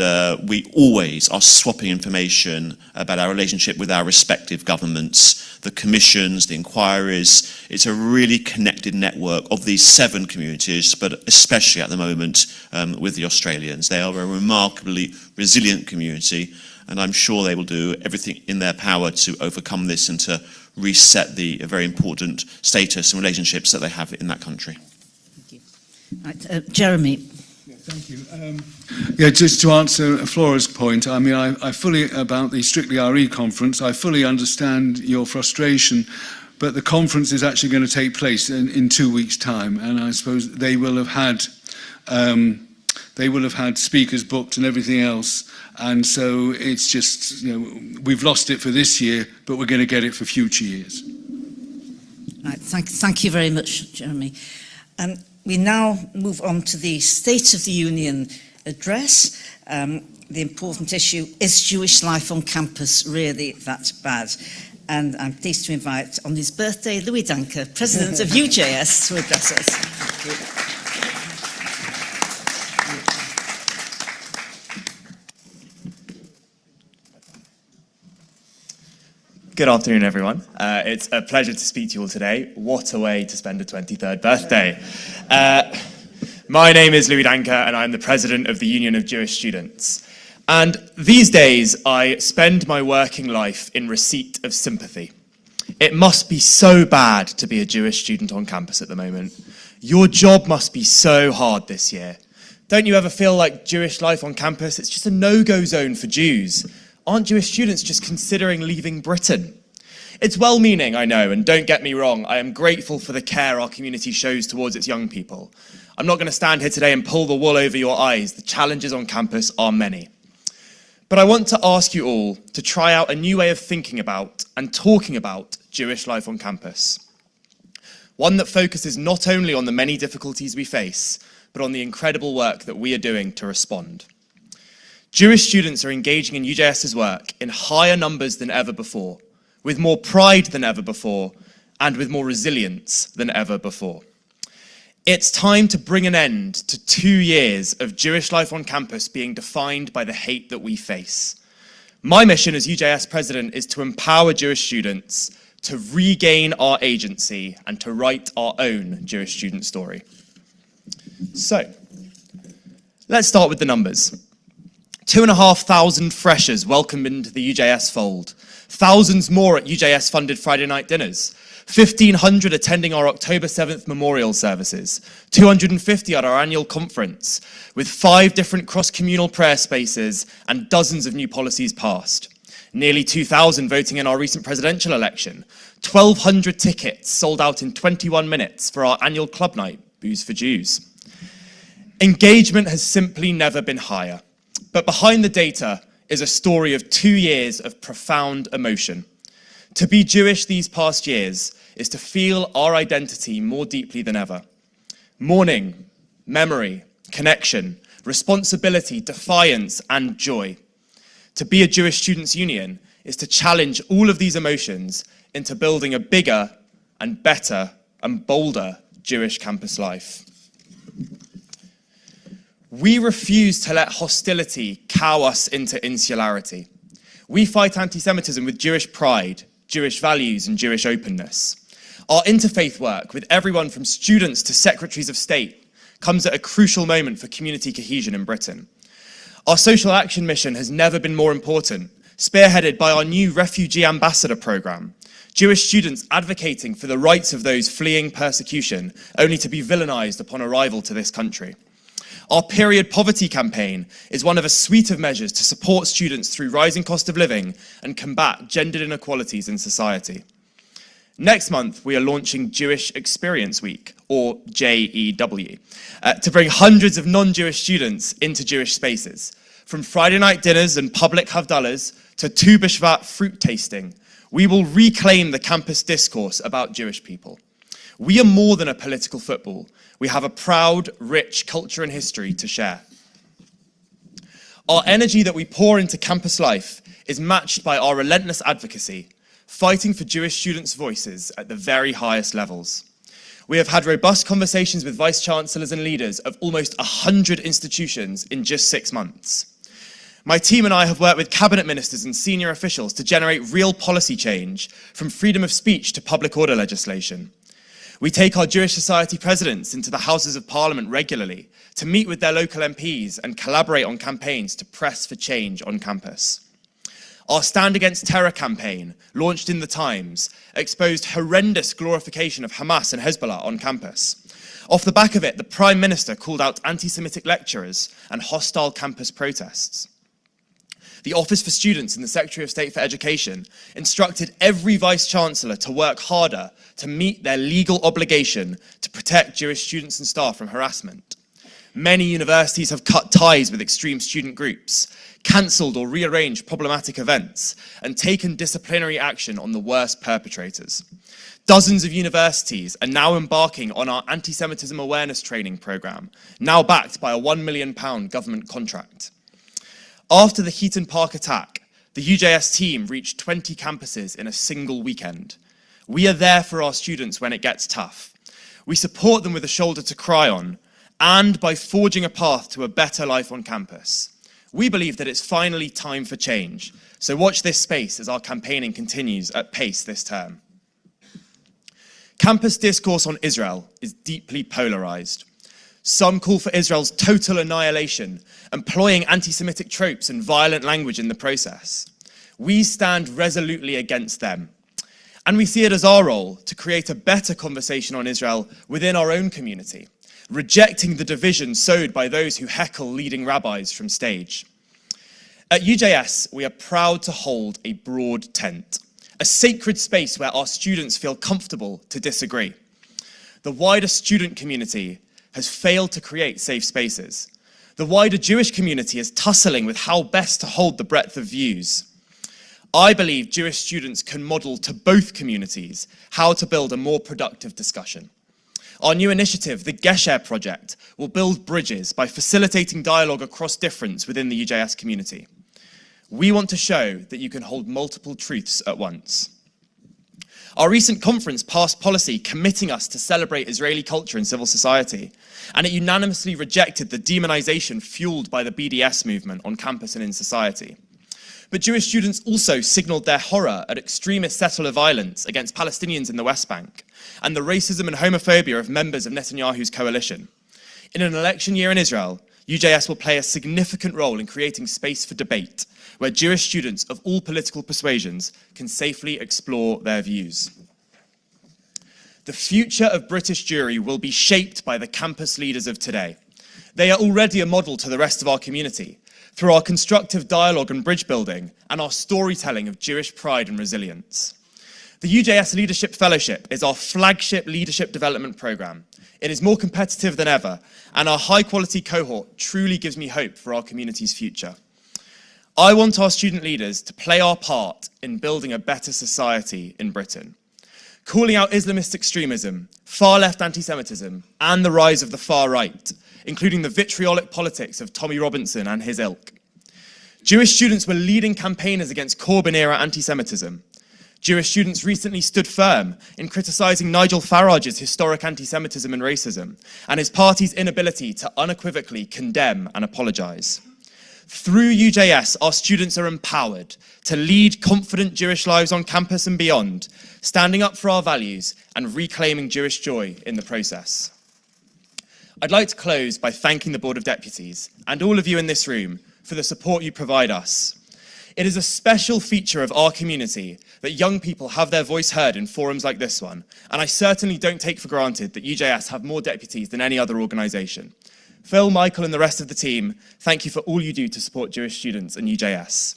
S5: we always are swapping information about our relationship with our respective governments, the commissions, the inquiries. It's a really connected network of these 7 communities, but especially at the moment with the Australians. They are a remarkably resilient community, and I'm sure they will do everything in their power to overcome this and to reset the very important status and relationships that they have in that country.
S2: Thank you. Right, Jeremy.
S16: Thank you. Just to answer Flora's point, I mean, I fully, about the Strictly RE conference, I fully understand your frustration, but the conference is actually going to take place in 2 weeks' time, and I suppose they will have had speakers booked and everything else, and so it's just, we've lost it for this year, but we're going to get it for future years.
S2: Right, thank you very much, Jeremy. We now move on to the State of the Union address. The important issue, is Jewish life on campus really that bad? And I'm pleased to invite, on his birthday, Louis Danker, President of UJS, to address us. Thank you.
S22: Good afternoon, everyone. It's a pleasure to speak to you all today. What a way to spend a 23rd birthday. My name is Louis Danker, and I'm the president of the Union of Jewish Students. And these days, I spend my working life in receipt of sympathy. It must be so bad to be a Jewish student on campus at the moment. Your job must be so hard this year. Don't you ever feel like Jewish life on campus, it's just a no-go zone for Jews? Aren't Jewish students just considering leaving Britain? It's well-meaning, I know, and don't get me wrong, I am grateful for the care our community shows towards its young people. I'm not going to stand here today and pull the wool over your eyes. The challenges on campus are many. But I want to ask you all to try out a new way of thinking about and talking about Jewish life on campus. One that focuses not only on the many difficulties we face, but on the incredible work that we are doing to respond. Jewish students are engaging in UJS's work in higher numbers than ever before, with more pride than ever before, and with more resilience than ever before. It's time to bring an end to 2 years of Jewish life on campus being defined by the hate that we face. My mission as UJS president is to empower Jewish students to regain our agency and to write our own Jewish student story. So, let's start with the numbers. 2,500 freshers welcomed into the UJS fold. Thousands more at UJS-funded Friday night dinners. 1,500 attending our October 7th memorial services. 250 at our annual conference, with 5 different cross-communal prayer spaces and dozens of new policies passed. Nearly 2,000 voting in our recent presidential election. 1,200 tickets sold out in 21 minutes for our annual club night, Booze for Jews. Engagement has simply never been higher. But behind the data is a story of 2 years of profound emotion. To be Jewish these past years is to feel our identity more deeply than ever. Mourning, memory, connection, responsibility, defiance, and joy. To be a Jewish Students' Union is to challenge all of these emotions into building a bigger and better and bolder Jewish campus life. We refuse to let hostility cow us into insularity. We fight anti-Semitism with Jewish pride, Jewish values, and Jewish openness. Our interfaith work with everyone from students to secretaries of state comes at a crucial moment for community cohesion in Britain. Our social action mission has never been more important, spearheaded by our new Refugee Ambassador program. Jewish students advocating for the rights of those fleeing persecution, only to be villainized upon arrival to this country. Our period poverty campaign is one of a suite of measures to support students through rising cost of living and combat gendered inequalities in society. Next month, we are launching Jewish Experience Week, or JEW, to bring hundreds of non-Jewish students into Jewish spaces. From Friday night dinners and public havdalahs to Tu B'Shvat fruit tasting, we will reclaim the campus discourse about Jewish people. We are more than a political football. We have a proud, rich culture and history to share. Our energy that we pour into campus life is matched by our relentless advocacy, fighting for Jewish students' voices at the very highest levels. We have had robust conversations with vice-chancellors and leaders of almost 100 institutions in just 6 months. My team and I have worked with cabinet ministers and senior officials to generate real policy change, from freedom of speech to public order legislation. We take our Jewish Society presidents into the Houses of Parliament regularly to meet with their local MPs and collaborate on campaigns to press for change on campus. Our Stand Against Terror campaign, launched in the Times, exposed horrendous glorification of Hamas and Hezbollah on campus. Off the back of it, the Prime Minister called out anti-Semitic lecturers and hostile campus protests. The Office for Students and the Secretary of State for Education instructed every Vice-Chancellor to work harder to meet their legal obligation to protect Jewish students and staff from harassment. Many universities have cut ties with extreme student groups, cancelled or rearranged problematic events, and taken disciplinary action on the worst perpetrators. Dozens of universities are now embarking on our anti-Semitism awareness training programme, now backed by a £1 million government contract. After the Heaton Park attack, the UJS team reached 20 campuses in a single weekend. We are there for our students when it gets tough. We support them with a shoulder to cry on, and by forging a path to a better life on campus. We believe that it's finally time for change, so watch this space as our campaigning continues at pace this term. Campus discourse on Israel is deeply polarized. Some call for Israel's total annihilation, employing anti-Semitic tropes and violent language in the process. We stand resolutely against them. And we see it as our role to create a better conversation on Israel within our own community, rejecting the division sowed by those who heckle leading rabbis from stage. At UJS, we are proud to hold a broad tent, a sacred space where our students feel comfortable to disagree. The wider student community has failed to create safe spaces. The wider Jewish community is tussling with how best to hold the breadth of views. I believe Jewish students can model to both communities how to build a more productive discussion. Our new initiative, the Gesher Project, will build bridges by facilitating dialogue across difference within the UJS community. We want to show that you can hold multiple truths at once. Our recent conference passed policy committing us to celebrate Israeli culture and civil society, and it unanimously rejected the demonization fueled by the BDS movement on campus and in society. But Jewish students also signaled their horror at extremist settler violence against Palestinians in the West Bank and the racism and homophobia of members of Netanyahu's coalition. In an election year in Israel, UJS will play a significant role in creating space for debate, where Jewish students of all political persuasions can safely explore their views. The future of British Jewry will be shaped by the campus leaders of today. They are already a model to the rest of our community through our constructive dialogue and bridge building and our storytelling of Jewish pride and resilience. The UJS Leadership Fellowship is our flagship leadership development program. It is more competitive than ever, and our high-quality cohort truly gives me hope for our community's future. I want our student leaders to play our part in building a better society in Britain, calling out Islamist extremism, far-left anti-Semitism, and the rise of the far right, including the vitriolic politics of Tommy Robinson and his ilk. Jewish students were leading campaigners against Corbyn-era anti-Semitism. Jewish students recently stood firm in criticising Nigel Farage's historic anti-Semitism and racism, and his party's inability to unequivocally condemn and apologise. Through UJS, our students are empowered to lead confident Jewish lives on campus and beyond, standing up for our values and reclaiming Jewish joy in the process. I'd like to close by thanking the Board of Deputies and all of you in this room for the support you provide us. It is a special feature of our community that young people have their voice heard in forums like this one, and I certainly don't take for granted that UJS have more deputies than any other organisation. Phil, Michael and the rest of the team, thank you for all you do to support Jewish students and UJS.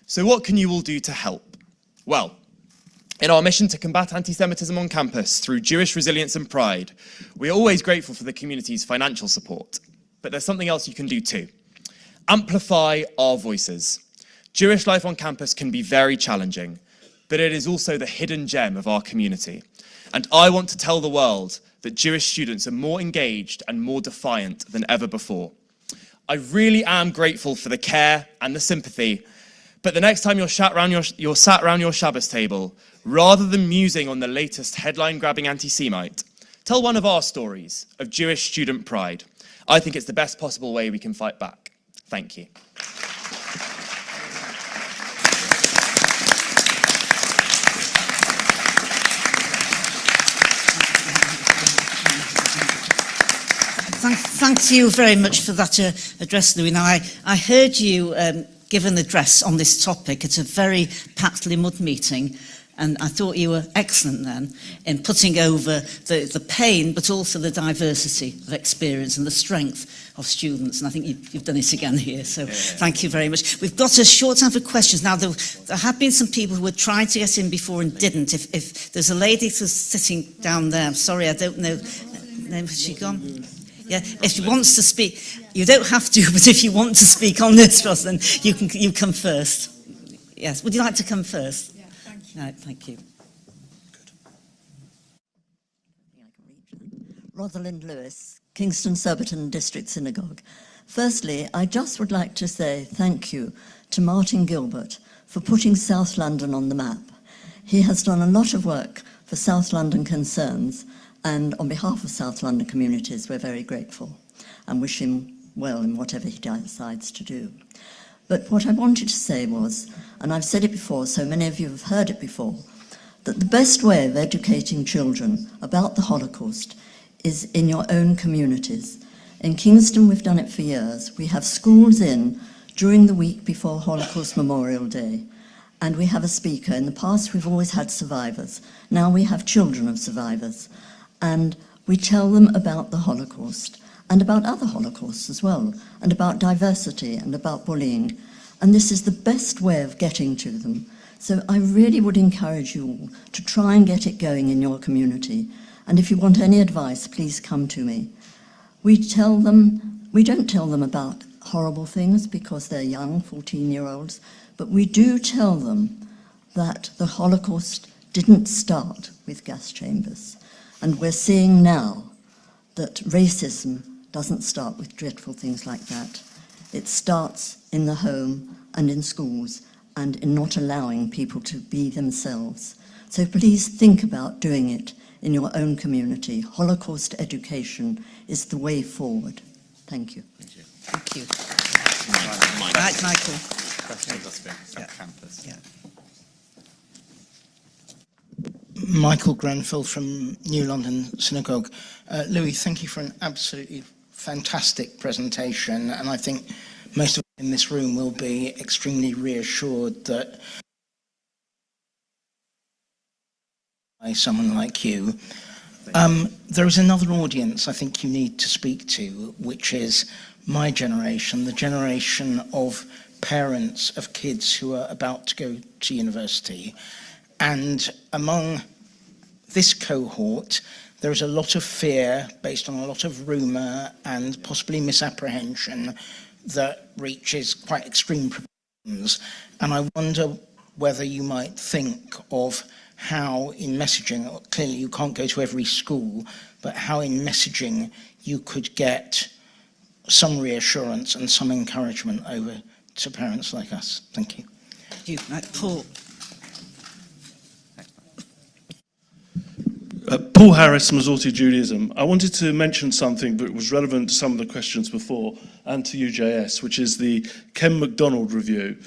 S22: So what can you all do to help? Well, in our mission to combat anti-Semitism on campus through Jewish resilience and pride, we're always grateful for the community's financial support. But there's something else you can do too. Amplify our voices. Jewish life on campus can be very challenging, but it is also the hidden gem of our community. And I want to tell the world that Jewish students are more engaged and more defiant than ever before. I really am grateful for the care and the sympathy, but the next time you're sat around your Shabbos table, rather than musing on the latest headline-grabbing anti-Semite, tell one of our stories of Jewish student pride. I think it's the best possible way we can fight back. Thank you.
S2: Thank you very much for that address, Louis. Now, I heard you give an address on this topic at a very Pat Limud meeting, and I thought you were excellent then in putting over the pain, but also the diversity of experience and the strength of students, and I think you've done it again here, so thank you very much. We've got a short time for questions. Now, there have been some people who were trying to get in before and didn't. If there's a lady who's sitting down there, I'm sorry, I don't know, has she gone? Yeah, if she wants to speak, you don't have to, but if you want to speak on this, Ross, then you come first. Yes, would you like to come first?
S3: Yeah, thank you.
S2: No, thank you.
S3: Rosalind Lewis, Kingston Surbiton District Synagogue. Firstly, I just would like to say thank you to Martin Gilbert for putting South London on the map. He has done a lot of work for South London concerns, and on behalf of South London communities, we're very grateful and wish him well in whatever he decides to do. But what I wanted to say was, and I've said it before, so many of you have heard it before, that the best way of educating children about the Holocaust is in your own communities. In Kingston, we've done it for years. We have schools in during the week before Holocaust Memorial Day, and we have a speaker. In the past, we've always had survivors. Now we have children of survivors, and we tell them about the Holocaust and about other Holocausts as well, and about diversity and about bullying. And this is the best way of getting to them. So I really would encourage you all to try and get it going in your community. And if you want any advice, please come to me. We don't tell them about horrible things because they're young, 14-year-olds, but we do tell them that the Holocaust didn't start with gas chambers. And we're seeing now that racism doesn't start with dreadful things like that. It starts in the home and in schools and in not allowing people to be themselves. So please think about doing it in your own community. Holocaust education is the way forward. Thank you.
S2: Thank you. Right, Michael.
S4: Campus.
S2: Yeah.
S4: Michael Grenfell from New London Synagogue. Louis, thank you for an absolutely fantastic presentation, and I think most of us in this room will be extremely reassured that by someone like you. There is another audience I think you need to speak to, which is my generation, the generation of parents of kids who are about to go to university. And among this cohort, there is a lot of fear based on a lot of rumour and possibly misapprehension that reaches quite extreme proportions. And I wonder whether you might think of how in messaging, clearly you can't go to every school, but how in messaging you could get some reassurance and some encouragement over to parents like us. Thank you.
S2: Thank you. Paul.
S9: Paul Harris, Masorti Judaism. I wanted to mention something that was relevant to some of the questions before and to UJS, which is the Ken MacDonald review.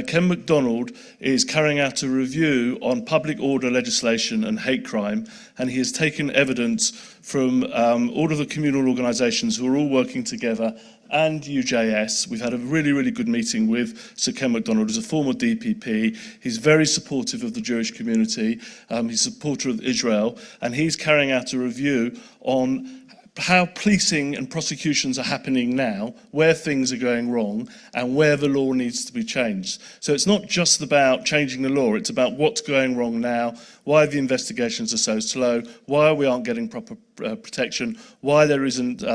S9: Ken MacDonald is carrying out a review on public order legislation and hate crime, and he has taken evidence from all of the communal organisations who are all working together and UJS. We've had a really, really good meeting with Sir Ken MacDonald, who's a former DPP. He's very supportive of the Jewish community. He's a supporter of Israel, and he's carrying out a review on how policing and prosecutions are happening now, where things are going wrong, and where the law needs to be changed. So it's not just about changing the law, it's about what's going wrong now, why the investigations are so slow, why we aren't getting proper protection, why there isn't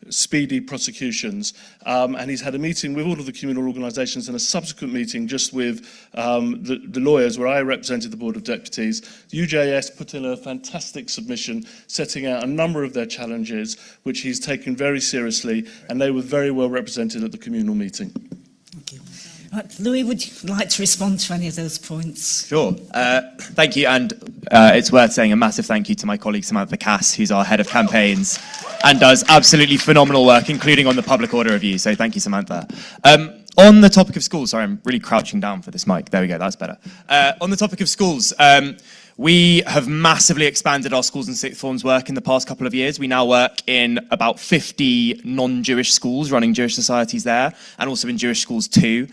S9: speedy prosecutions, and he's had a meeting with all of the communal organisations and a subsequent meeting just with the lawyers where I represented the Board of Deputies. UJS put in a fantastic submission setting out a number of their challenges, which he's taken very seriously, and they were very well represented at the communal meeting.
S2: Thank you. Right, Louis, would you like to respond to any of those points?
S22: Sure. Thank you, and it's worth saying a massive thank you to my colleague Samantha Cass, who's our head of campaigns and does absolutely phenomenal work, including on the public order review. So thank you, Samantha. On the topic of schools, sorry, I'm really crouching down for this mic. There we go, that's better. On the topic of schools, we have massively expanded our schools and sixth forms work in the past couple of years. We now work in about 50 non-Jewish schools, running Jewish societies there, and also in Jewish schools too.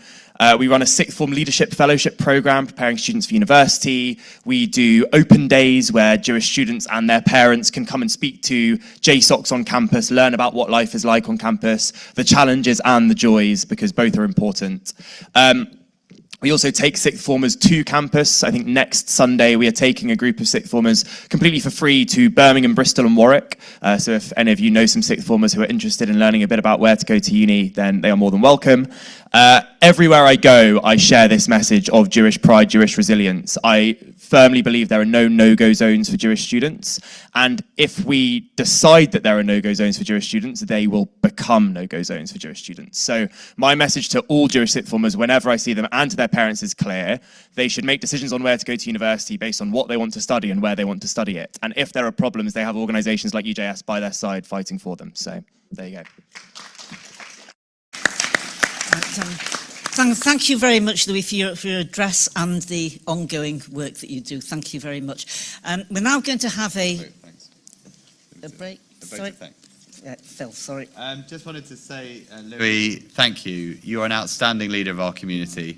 S22: We run a sixth form leadership fellowship program, preparing students for university. We do open days where Jewish students and their parents can come and speak to JSOCs on campus, learn about what life is like on campus, the challenges and the joys, because both are important. We also take sixth formers to campus. I think next Sunday we are taking a group of sixth formers completely for free to Birmingham, Bristol and Warwick. So if any of you know some sixth formers who are interested in learning a bit about where to go to uni, then they are more than welcome. Everywhere I go, I share this message of Jewish pride, Jewish resilience. I firmly believe there are no no-go zones for Jewish students. And if we decide that there are no-go zones for Jewish students, they will become no-go zones for Jewish students. So my message to all Jewish sixth formers, whenever I see them and to their parents, is clear. They should make decisions on where to go to university based on what they want to study and where they want to study it. And if there are problems, they have organisations like UJS by their side fighting for them. So there you go.
S2: Thank you very much, Louis, for your address and the ongoing work that you do. Thank you very much. We're now going to have a break. Sorry. Phil, sorry.
S1: Just wanted to say, Louis, thank you. You are an outstanding leader of our community.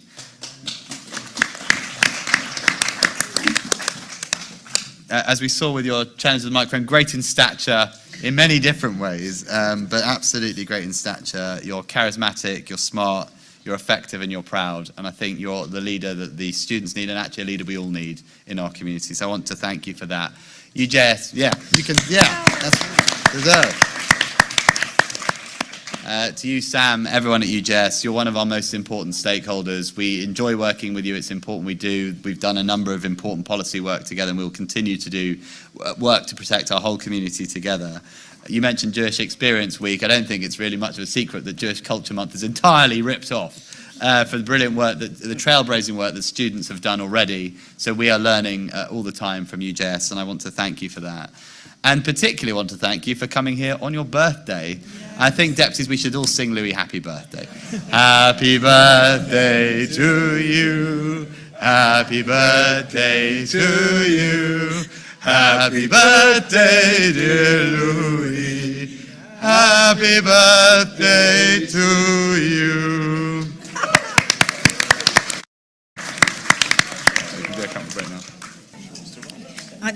S1: As we saw with your challenge with the microphone, great in stature in many different ways, but absolutely great in stature. You're charismatic, you're smart, you're effective, and you're proud. And I think you're the leader that the students need, and actually a leader we all need in our community. So I want to thank you for that. You, Jess, yeah, you can, yeah, that's deserved. To you, Sam, everyone at UJS, you're one of our most important stakeholders. We enjoy working with you. It's important we do. We've done a number of important policy work together, and we'll continue to do work to protect our whole community together. You mentioned Jewish Experience Week. I don't think it's really much of a secret that Jewish Culture Month is entirely ripped off for the brilliant work, the trailblazing work that students have done already. So we are learning all the time from UJS, and I want to thank you for that. And particularly want to thank you for coming here on your birthday. I think, deputies, we should all sing Louis happy birthday. Happy birthday to you. Happy birthday to you. Happy birthday, dear Louis. Happy birthday to you.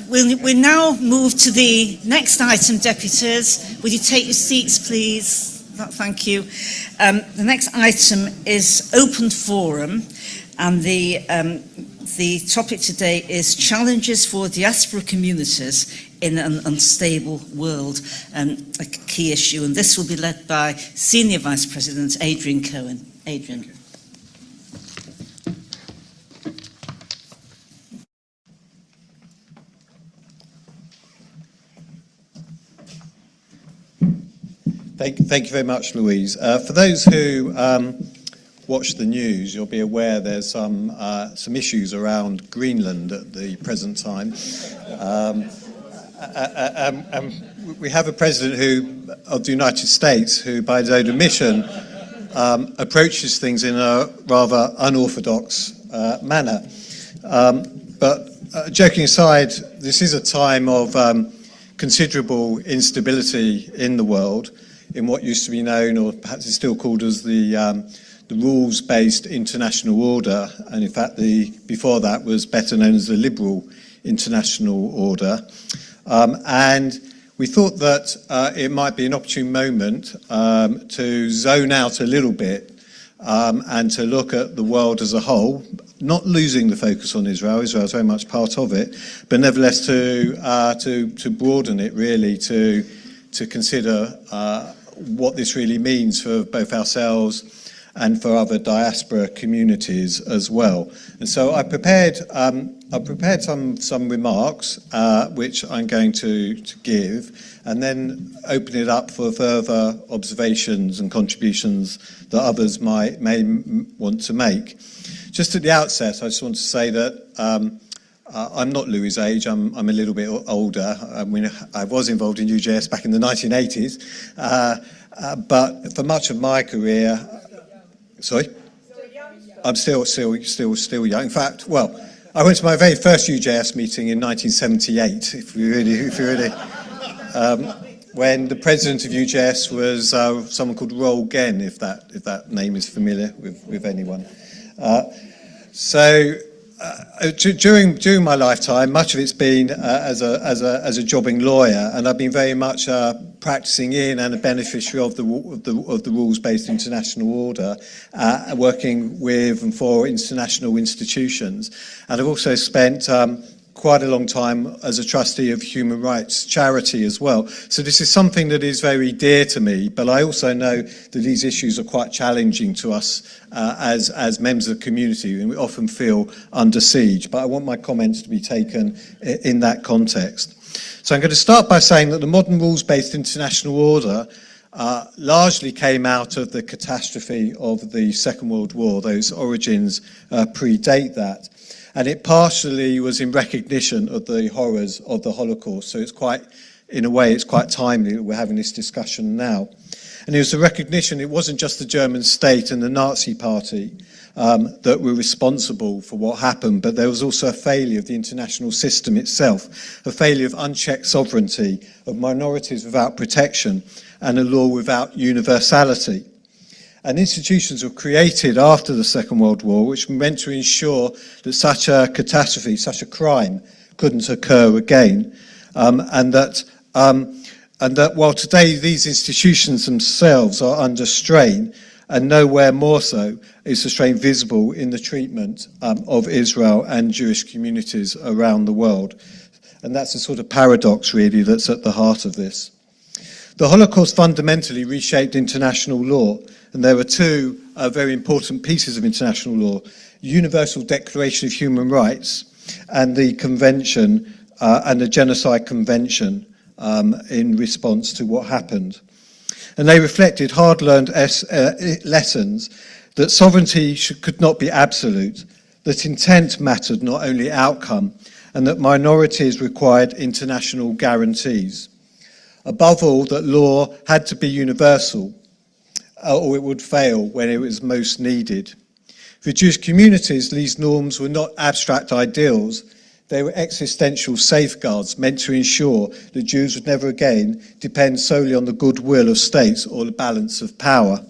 S2: We'll now move to the next item, deputies. Would you take your seats, please? Thank you. The next item is open forum, and the topic today is challenges for diaspora communities in an unstable world, a key issue. And this will be led by Senior Vice President Adrian Cohen. Adrian.
S7: Thank you very much, Louise. For those who watch the news, you'll be aware there's some issues around Greenland at the present time. We have a president of the United States who, by his own admission, approaches things in a rather unorthodox manner. But joking aside, this is a time of considerable instability in the world, in what used to be known, or perhaps is still called as the rules-based international order, and in fact before that was better known as the liberal international order. And we thought that it might be an opportune moment to zone out a little bit and to look at the world as a whole, not losing the focus on Israel. Israel is very much part of it, but nevertheless to broaden it really, to consider what this really means for both ourselves and for other diaspora communities as well. And so I prepared some remarks which I'm going to give, and then open it up for further observations and contributions that others may want to make. Just at the outset, I just want to say that I'm not Louis' age. I'm a little bit older. I mean, I was involved in UJS back in the 1980s, but for much of my career, sorry, I'm still young. In fact, well, I went to my very first UJS meeting in 1978. If you really, when the president of UJS was someone called Roel Gen, if that name is familiar with anyone. During my lifetime, much of it's been as a jobbing lawyer, and I've been very much practicing in and a beneficiary of the rules-based international order, working with and for international institutions. And I've also spent quite a long time as a trustee of human rights charity as well. So this is something that is very dear to me, but I also know that these issues are quite challenging to us as members of the community, and we often feel under siege. But I want my comments to be taken in that context. So I'm going to start by saying that the modern rules-based international order largely came out of the catastrophe of the Second World War. Those origins predate that. And it partially was in recognition of the horrors of the Holocaust. So it's quite, in a way, it's quite timely that we're having this discussion now. And it was a recognition it wasn't just the German state and the Nazi party that were responsible for what happened, but there was also a failure of the international system itself, a failure of unchecked sovereignty, of minorities without protection, and a law without universality. And institutions were created after the Second World War, which were meant to ensure that such a catastrophe, such a crime, couldn't occur again, and that while today these institutions themselves are under strain, and nowhere more so is the strain visible in the treatment of Israel and Jewish communities around the world. And that's a sort of paradox, really, that's at the heart of this. The Holocaust fundamentally reshaped international law, and there were two very important pieces of international law: Universal Declaration of Human Rights and the Convention and the Genocide Convention in response to what happened. And they reflected hard-learned lessons that sovereignty could not be absolute, that intent mattered, not only outcome, and that minorities required international guarantees. Above all, that law had to be universal, or it would fail when it was most needed. For Jewish communities, these norms were not abstract ideals. They were existential safeguards meant to ensure that Jews would never again depend solely on the goodwill of states or the balance of power.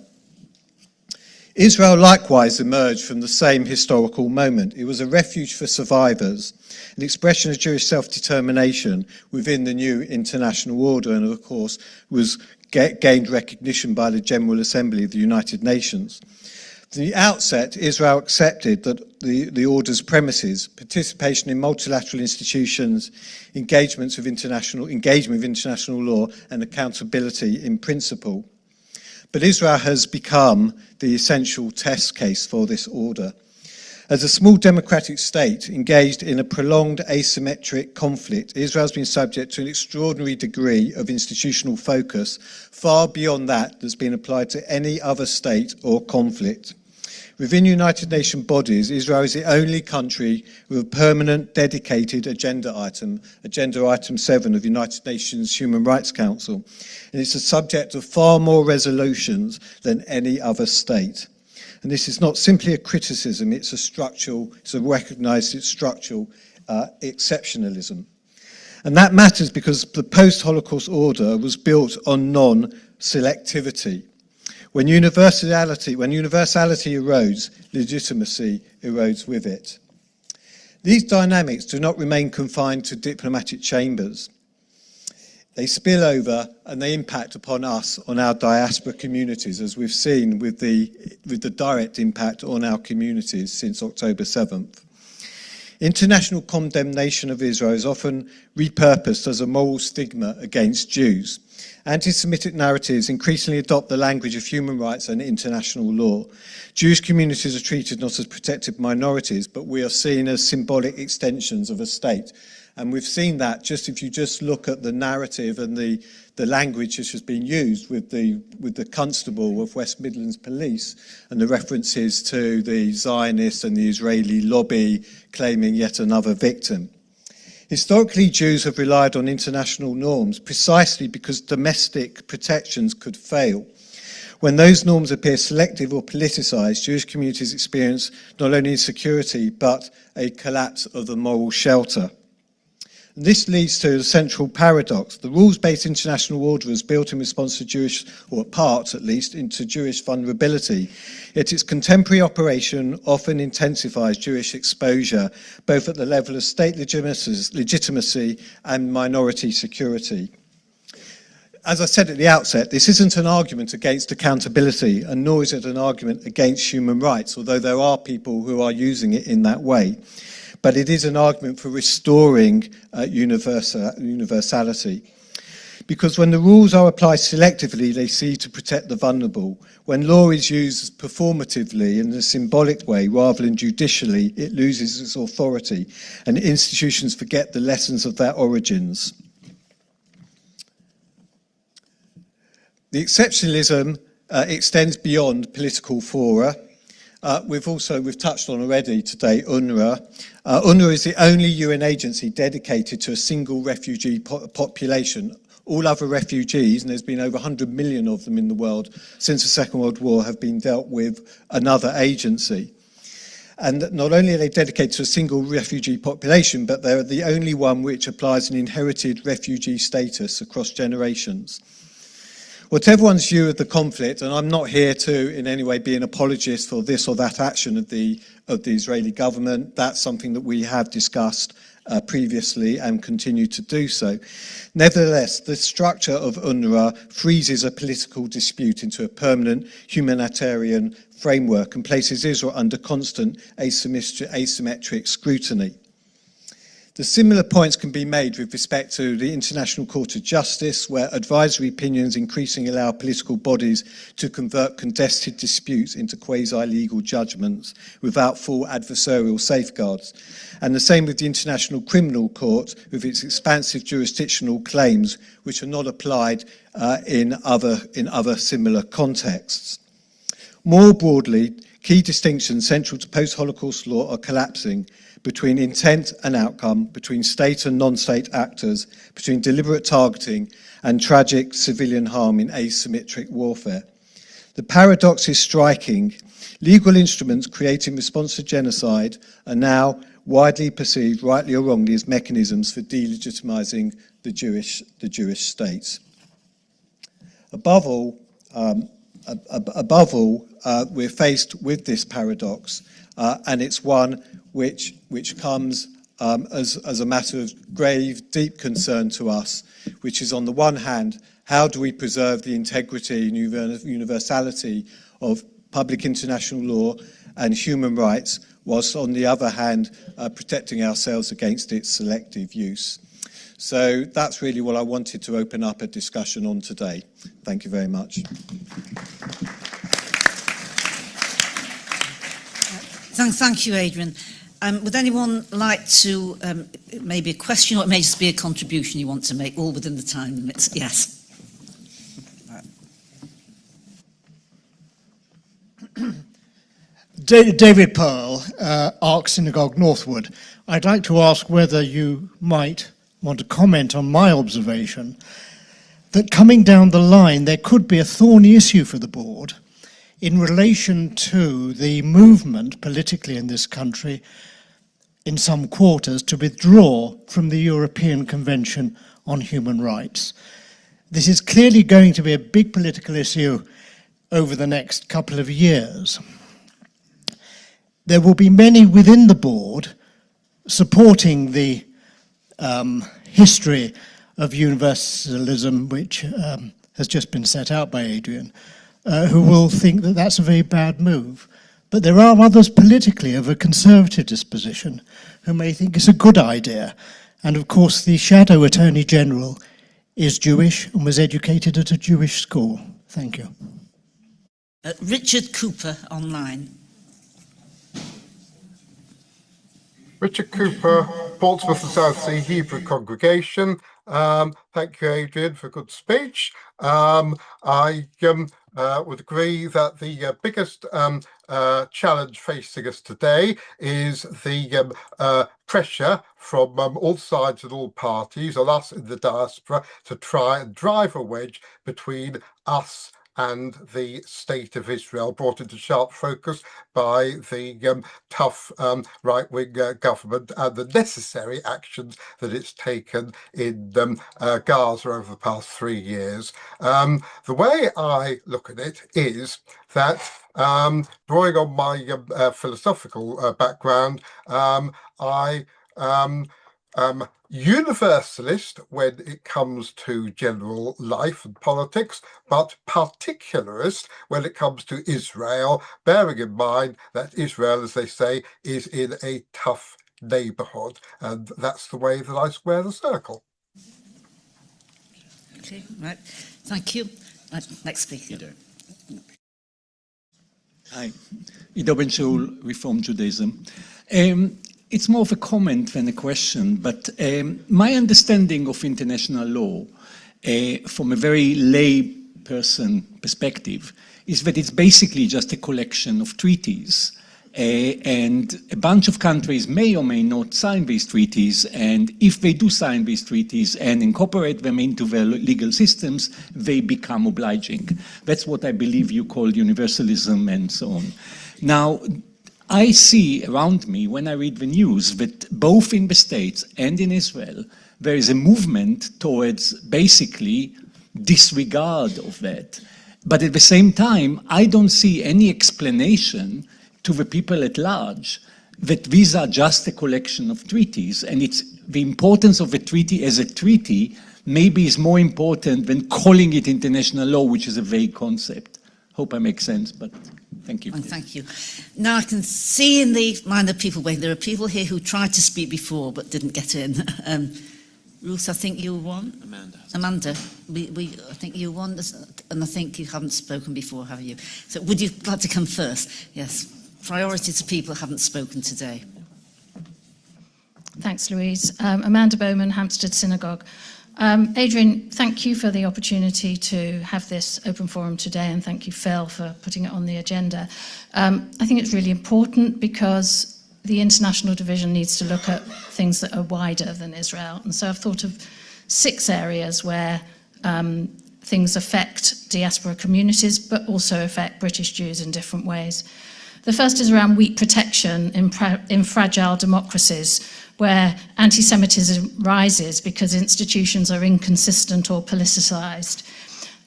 S7: Israel likewise emerged from the same historical moment. It was a refuge for survivors, an expression of Jewish self-determination within the new international order, and of course was gained recognition by the General Assembly of the United Nations. From the outset, Israel accepted that the order's premises, participation in multilateral institutions, engagement with international law, and accountability in principle. But Israel has become the essential test case for this order. As a small democratic state engaged in a prolonged asymmetric conflict, Israel has been subject to an extraordinary degree of institutional focus, far beyond that that's been applied to any other state or conflict. Within United Nations bodies, Israel is the only country with a permanent, dedicated agenda item 7 of the United Nations Human Rights Council, and it's a subject of far more resolutions than any other state. And this is not simply a criticism, it's a recognized structural exceptionalism. And that matters because the post-Holocaust order was built on non-selectivity. When universality erodes, legitimacy erodes with it. These dynamics do not remain confined to diplomatic chambers. They spill over and they impact upon us, on our diaspora communities, as we've seen with the direct impact on our communities since October 7th. International condemnation of Israel is often repurposed as a moral stigma against Jews. Anti-Semitic narratives increasingly adopt the language of human rights and international law. Jewish communities are treated not as protected minorities, but we are seen as symbolic extensions of a state. And we've seen that just if you just look at the narrative and the language which has been used with the Constable of West Midlands Police and the references to the Zionists and the Israeli lobby claiming yet another victim. Historically, Jews have relied on international norms precisely because domestic protections could fail. When those norms appear selective or politicized, Jewish communities experience not only insecurity, but a collapse of the moral shelter. This leads to a central paradox. The rules-based international order is built in response to Jewish, or part at least, into Jewish vulnerability. Yet its contemporary operation often intensifies Jewish exposure, both at the level of state legitimacy and minority security. As I said at the outset, this isn't an argument against accountability, and nor is it an argument against human rights, although there are people who are using it in that way. But it is an argument for restoring universality. Because when the rules are applied selectively, they seek to protect the vulnerable. When law is used performatively in a symbolic way rather than judicially, it loses its authority, and institutions forget the lessons of their origins. The exceptionalism extends beyond political fora. We've touched on already today UNRWA. UNRWA is the only UN agency dedicated to a single refugee population, all other refugees, and there's been over 100 million of them in the world since the Second World War, have been dealt with another agency. And not only are they dedicated to a single refugee population, but they're the only one which applies an inherited refugee status across generations. Whatever one's view of the conflict, and I'm not here to in any way be an apologist for this or that action of the Israeli government, that's something that we have discussed previously and continue to do so. Nevertheless, the structure of UNRWA freezes a political dispute into a permanent humanitarian framework and places Israel under constant asymmetric scrutiny. The similar points can be made with respect to the International Court of Justice, where advisory opinions increasingly allow political bodies to convert contested disputes into quasi-legal judgments without full adversarial safeguards. And the same with the International Criminal Court, with its expansive jurisdictional claims, which are not applied in other similar contexts. More broadly, key distinctions central to post-Holocaust law are collapsing between intent and outcome, between state and non-state actors, between deliberate targeting and tragic civilian harm in asymmetric warfare. The paradox is striking. Legal instruments created in response to genocide are now widely perceived, rightly or wrongly, as mechanisms for delegitimizing the Jewish state. Above all, we're faced with this paradox, and it's one which comes as a matter of grave, deep concern to us, which is, on the one hand, how do we preserve the integrity and universality of public international law and human rights, whilst on the other hand, protecting ourselves against its selective use. So that's really what I wanted to open up a discussion on today. Thank you very much.
S2: Thank you, Adrian. Would anyone like to, maybe a question, or it may just be a contribution you want to make, all within the time limits? Yes.
S10: David Pearl, Ark Synagogue Northwood. I'd like to ask whether you might want to comment on my observation that coming down the line there could be a thorny issue for the board in relation to the movement politically in this country in some quarters to withdraw from the European Convention on Human Rights. This is clearly going to be a big political issue over the next couple of years. There will be many within the board supporting the history of universalism, which has just been set out by Adrian, who will think that that's a very bad move. But there are others politically of a conservative disposition who may think it's a good idea. And of course, the Shadow Attorney General is Jewish and was educated at a Jewish school. Thank you.
S2: Richard Cooper, online.
S12: Richard Cooper, Portsmouth and Southsea Hebrew Congregation. Thank you, Adrian, for a good speech. I would agree that the biggest challenge facing us today is the pressure from all sides and all parties on us in the diaspora to try and drive a wedge between us and the state of Israel, brought into sharp focus by the tough right-wing government and the necessary actions that it's taken in Gaza over the past 3 years. The way I look at it is that, drawing on my philosophical background, I universalist when it comes to general life and politics, but particularist when it comes to Israel, bearing in mind that Israel, as they say, is in a tough neighborhood. And that's the way that I square the circle.
S2: Okay, right. Thank you. Next speaker.
S23: Hi, Ido Ben-Shaul, Reform Judaism. It's more of a comment than a question, but my understanding of international law from a very lay person perspective is that it's basically just a collection of treaties And a bunch of countries may or may not sign these treaties, and if they do sign these treaties and incorporate them into their legal systems, they become obliging. That's what I believe you call universalism and so on. Now, I see around me when I read the news that both in the States and in Israel, there is a movement towards basically disregard of that. But at the same time, I don't see any explanation to the people at large that these are just a collection of treaties, and it's the importance of a treaty as a treaty maybe is more important than calling it international law, which is a vague concept. Hope I make sense, but thank you.
S2: Oh, thank you. Now I can see in the mind of people waiting, there are people here who tried to speak before but didn't get in. Ruth, I think you won. Amanda, I think you won, and I think you haven't spoken before, have you? So would you like to come first? Yes. Priority to people who haven't spoken today.
S13: Thanks, Louise. Amanda Bowman, Hampstead Synagogue. Adrian, thank you for the opportunity to have this open forum today, and thank you, Phil, for putting it on the agenda. I think it's really important because the international division needs to look at things that are wider than Israel. And so I've thought of 6 areas where things affect diaspora communities, but also affect British Jews in different ways. The first is around weak protection in fragile democracies, where anti-Semitism rises because institutions are inconsistent or politicized.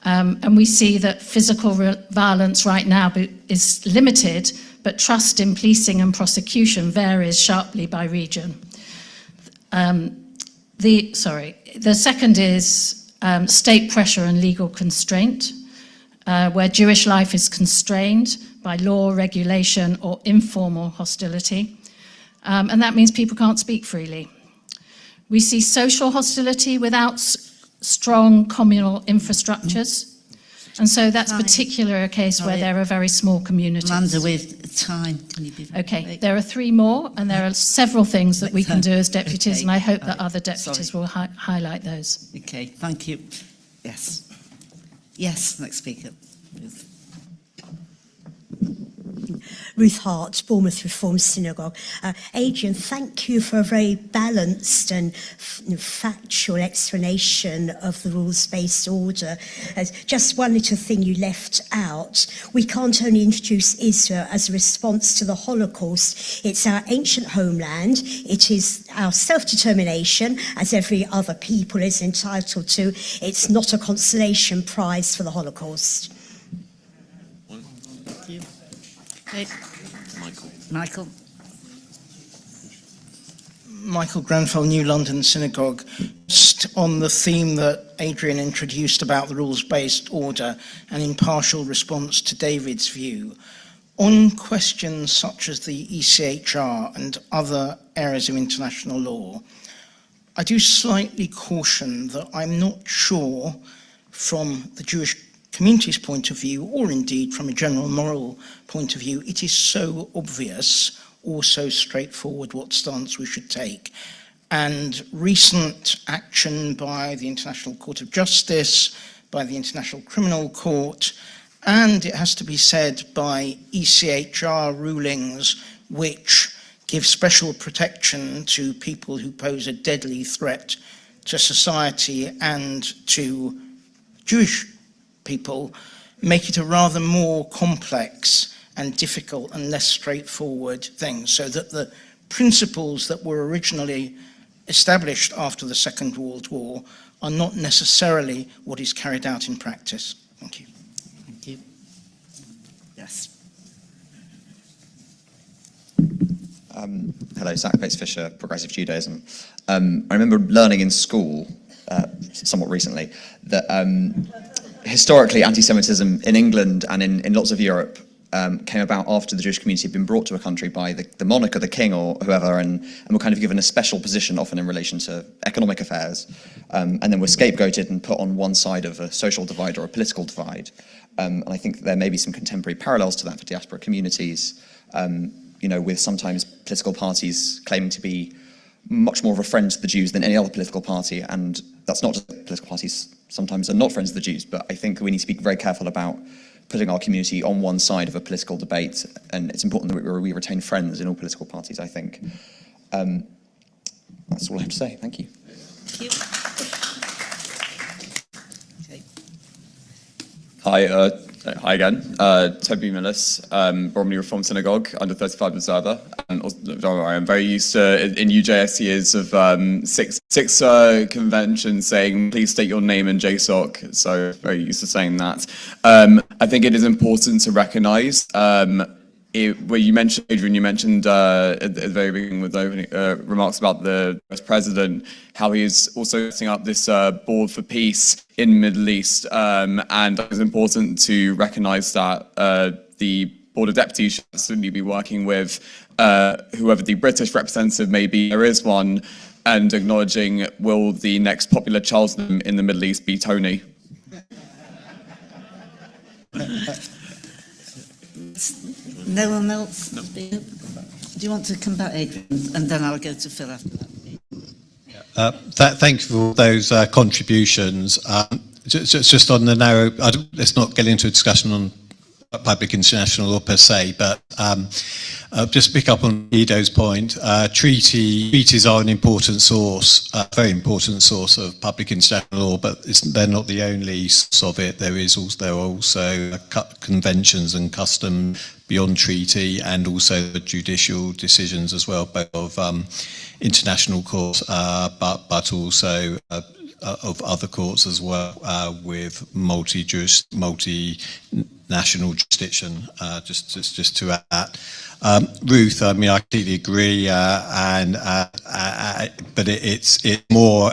S13: And we see that physical violence right now is limited, but trust in policing and prosecution varies sharply by region. The second is state pressure and legal constraint, where Jewish life is constrained by law, regulation, or informal hostility. And that means people can't speak freely. We see social hostility without strong communal infrastructures. And so that's particularly a case where there are very small communities.
S2: Amanda, with time, can you be
S13: Okay, there are 3 more, and there are several things that we can do as deputies, and I hope that other deputies will highlight those.
S2: Okay, thank you. Yes. Yes, next speaker.
S14: Ruth Hart, Bournemouth Reformed Synagogue. Adrian, thank you for a very balanced and factual explanation of the rules-based order. Just one little thing you left out. We can't only introduce Israel as a response to the Holocaust. It's our ancient homeland. It is our self-determination, as every other people is entitled to. It's not a consolation prize for the Holocaust.
S2: Thank you. Okay. Michael.
S4: Michael Grenfell, New London Synagogue. Just on the theme that Adrian introduced about the rules-based order and in partial response to David's view, on questions such as the ECHR and other areas of international law, I do slightly caution that I'm not sure from the Jewish community's point of view, or indeed from a general moral point of view, it is so obvious or so straightforward what stance we should take. And recent action by the International Court of Justice, by the International Criminal Court, and it has to be said by ECHR rulings which give special protection to people who pose a deadly threat to society and to Jewish people, make it a rather more complex and difficult and less straightforward thing, so that the principles that were originally established after the Second World War are not necessarily what is carried out in practice. Thank you.
S2: Thank you. Yes.
S20: Hello, Zach Bates-Fisher, Progressive Judaism. I remember learning in school, somewhat recently, that historically, anti-Semitism in England and in lots of Europe came about after the Jewish community had been brought to a country by the monarch or the king or whoever, and were kind of given a special position, often in relation to economic affairs, and then were scapegoated and put on one side of a social divide or a political divide. And I think there may be some contemporary parallels to that for diaspora communities, with sometimes political parties claiming to be much more of a friend to the Jews than any other political party, and that's not just political parties sometimes are not friends of the Jews, but I think we need to be very careful about putting our community on one side of a political debate, and it's important that we retain friends in all political parties, I think. That's all I have to say. Thank you.
S2: Thank you. Okay.
S8: Hi again, Toby Millis, Bromley Reformed Synagogue, under 35 observer. And also, don't worry, I'm very used to, in UJS years, of six conventions saying, please state your name in JSOC, so very used to saying that. I think it is important to recognise, where you mentioned, Adrian, you mentioned at the very beginning with opening remarks about the US President, how he is also setting up this board for peace in the Middle East, and it's important to recognise that the Board of Deputies should absolutely be working with whoever the British representative may be, there is one, and acknowledging, will the next popular child's name in the Middle East be Tony?
S2: No one else? No. Do you want to come back, Adrian? And then I'll go to Phil after that.
S7: Thank you for all those contributions. Just on the narrow, let's not get into a discussion on public international law per se, but just pick up on Guido's point. Treaties are an important source, a very important source of public international law, but they're not the only source of it. There are also conventions and custom beyond treaty, and also the judicial decisions as well, both of international courts, but also of other courts as well, with multi-national jurisdiction. Just to add that. Ruth, I mean, I completely agree, but it's more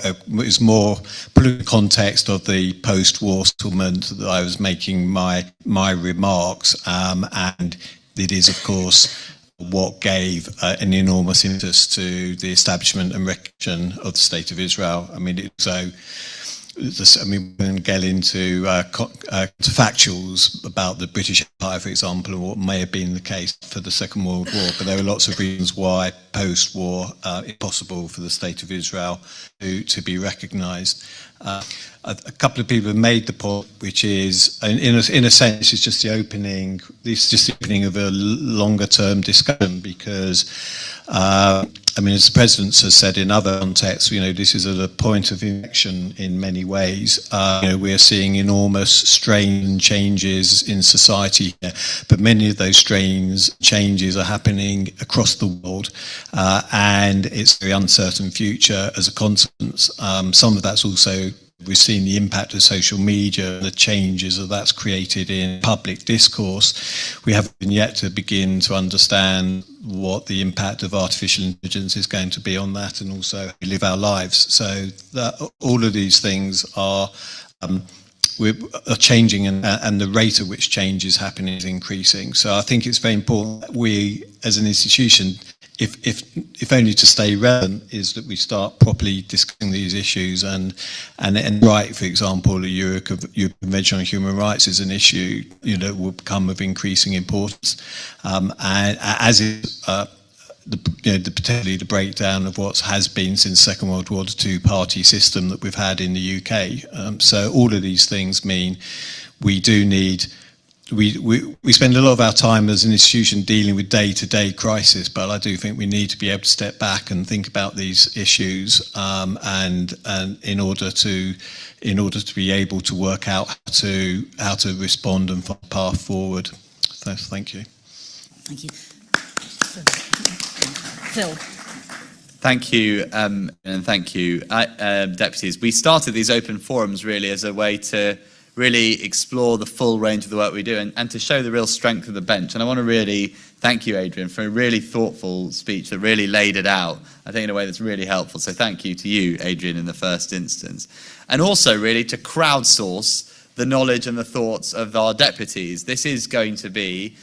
S7: put in the context of the post-war settlement that I was making my remarks, and it is, of course, what gave an enormous impetus to the establishment and recognition of the State of Israel. I mean, we can get into factuals about the British Empire, for example, and what may have been the case for the Second World War, but there are lots of reasons why post-war it's possible for the State of Israel to be recognised. A couple of people have made the point, which is, in a sense, it's just the opening. This is just the opening of a longer-term discussion, because, I mean, as the President has said in other contexts, this is at a point of inflection in many ways. We are seeing enormous strain and changes in society here, but many of those changes are happening across the world, and it's a very uncertain future as a consequence. Some of that's also, we've seen the impact of social media and the changes that that's created in public discourse. We haven't yet to begin to understand what the impact of artificial intelligence is going to be on that, and also how we live our lives. So all of these things are changing, and the rate at which change is happening is increasing. So I think it's very important that we, as an institution, if only to stay relevant, is that we start properly discussing these issues, and right, for example, the European Convention on Human Rights is an issue will become of increasing importance, and as is potentially the breakdown of what has been since Second World War, the two-party system that we've had in the UK. So all of these things mean we do need. We spend a lot of our time as an institution dealing with day-to-day crisis, but I do think we need to be able to step back and think about these issues, and in order to be able to work out how to respond and find a path forward. So thank you.
S2: Thank you. Phil.
S1: Thank you, and thank you, deputies. We started these open forums really as a way to really explore the full range of the work we do, and to show the real strength of the bench. And I want to really thank you, Adrian, for a really thoughtful speech that really laid it out, I think, in a way that's really helpful. So thank you to you, Adrian, in the first instance. And also really to crowdsource the knowledge and the thoughts of our deputies. This is going to be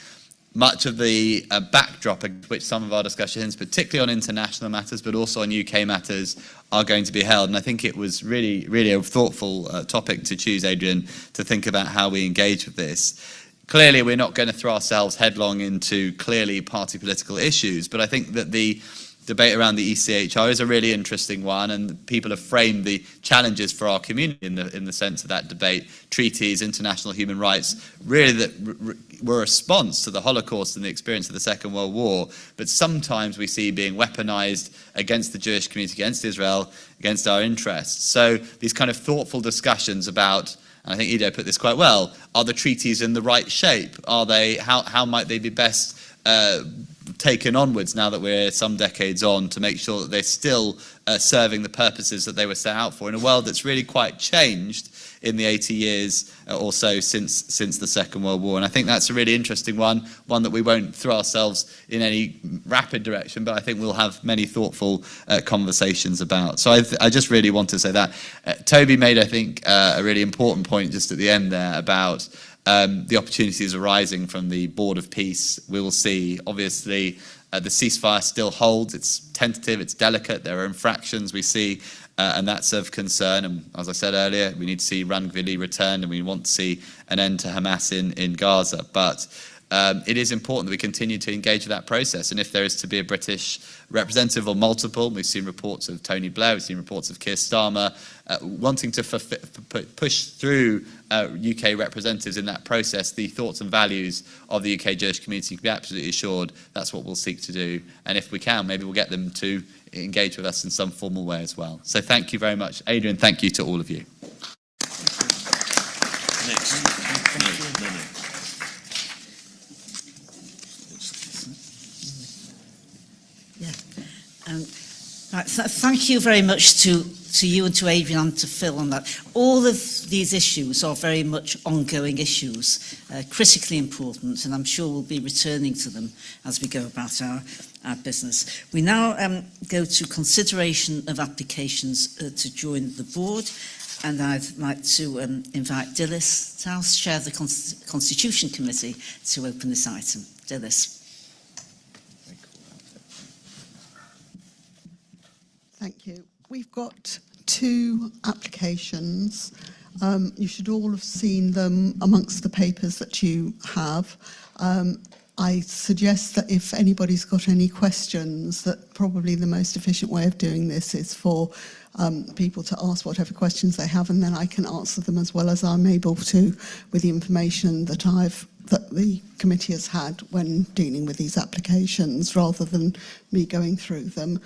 S1: much of the backdrop of which some of our discussions, particularly on international matters, but also on UK matters, are going to be held. And I think it was really, really a thoughtful topic to choose, Adrian, to think about how we engage with this. Clearly, we're not going to throw ourselves headlong into clearly party political issues, but I think that the debate around the ECHR is a really interesting one, and people have framed the challenges for our community in the sense of that debate. Treaties, international human rights, really that were a response to the Holocaust and the experience of the Second World War, but sometimes we see being weaponized against the Jewish community, against Israel, against our interests. So these kind of thoughtful discussions about, and I think Ido put this quite well, are the treaties in the right shape? Are they, how might they be best taken onwards now that we're some decades on, to make sure that they're still serving the purposes that they were set out for in a world that's really quite changed in the 80 years or so since the Second World War. And I think that's a really interesting one that we won't throw ourselves in any rapid direction, but I think we'll have many thoughtful conversations about. So I just really want to say that. Toby made, I think, a really important point just at the end there about the opportunities arising from the Board of Peace. We will see, obviously, the ceasefire still holds. It's tentative, it's delicate, there are infractions we see, and that's of concern. And as I said earlier, we need to see Rangvili returned, and we want to see an end to Hamas in Gaza. But it is important that we continue to engage with that process. And if there is to be a British representative or multiple, we've seen reports of Tony Blair, we've seen reports of Keir Starmer, wanting to push through UK representatives in that process, the thoughts and values of the UK Jewish community, can be absolutely assured that's what we'll seek to do. And if we can, maybe we'll get them to engage with us in some formal way as well. So thank you very much, Adrian. Thank you to all of you.
S5: Next.
S2: Right, thank you very much to you and to Adrian and to Phil on that. All of these issues are very much ongoing issues, critically important, and I'm sure we'll be returning to them as we go about our business. We now go to consideration of applications to join the board, and I'd like to invite Dilys Taus, Chair of the Constitution Committee, to open this item. Dilys.
S15: Thank you. We've got 2 applications. You should all have seen them amongst the papers that you have. I suggest that if anybody's got any questions, that probably the most efficient way of doing this is for people to ask whatever questions they have, and then I can answer them as well as I'm able to with the information that the committee has had when dealing with these applications, rather than me going through them.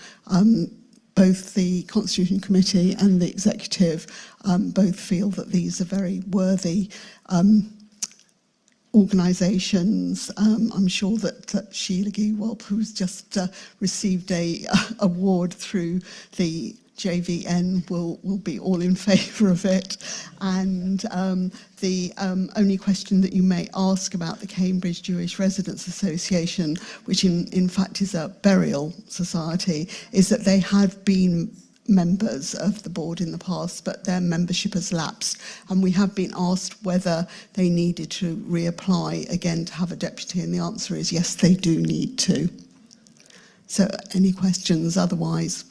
S15: Both the Constitution Committee and the Executive both feel that these are very worthy organisations. I'm sure that Sheila Gewolp, who's just received a award through the JVN, will be all in favour of it. And the only question that you may ask about the Cambridge Jewish Residents Association, which in fact is a burial society, is that they have been members of the board in the past, but their membership has lapsed, and we have been asked whether they needed to reapply again to have a deputy, and the answer is yes, they do need to. So any questions otherwise?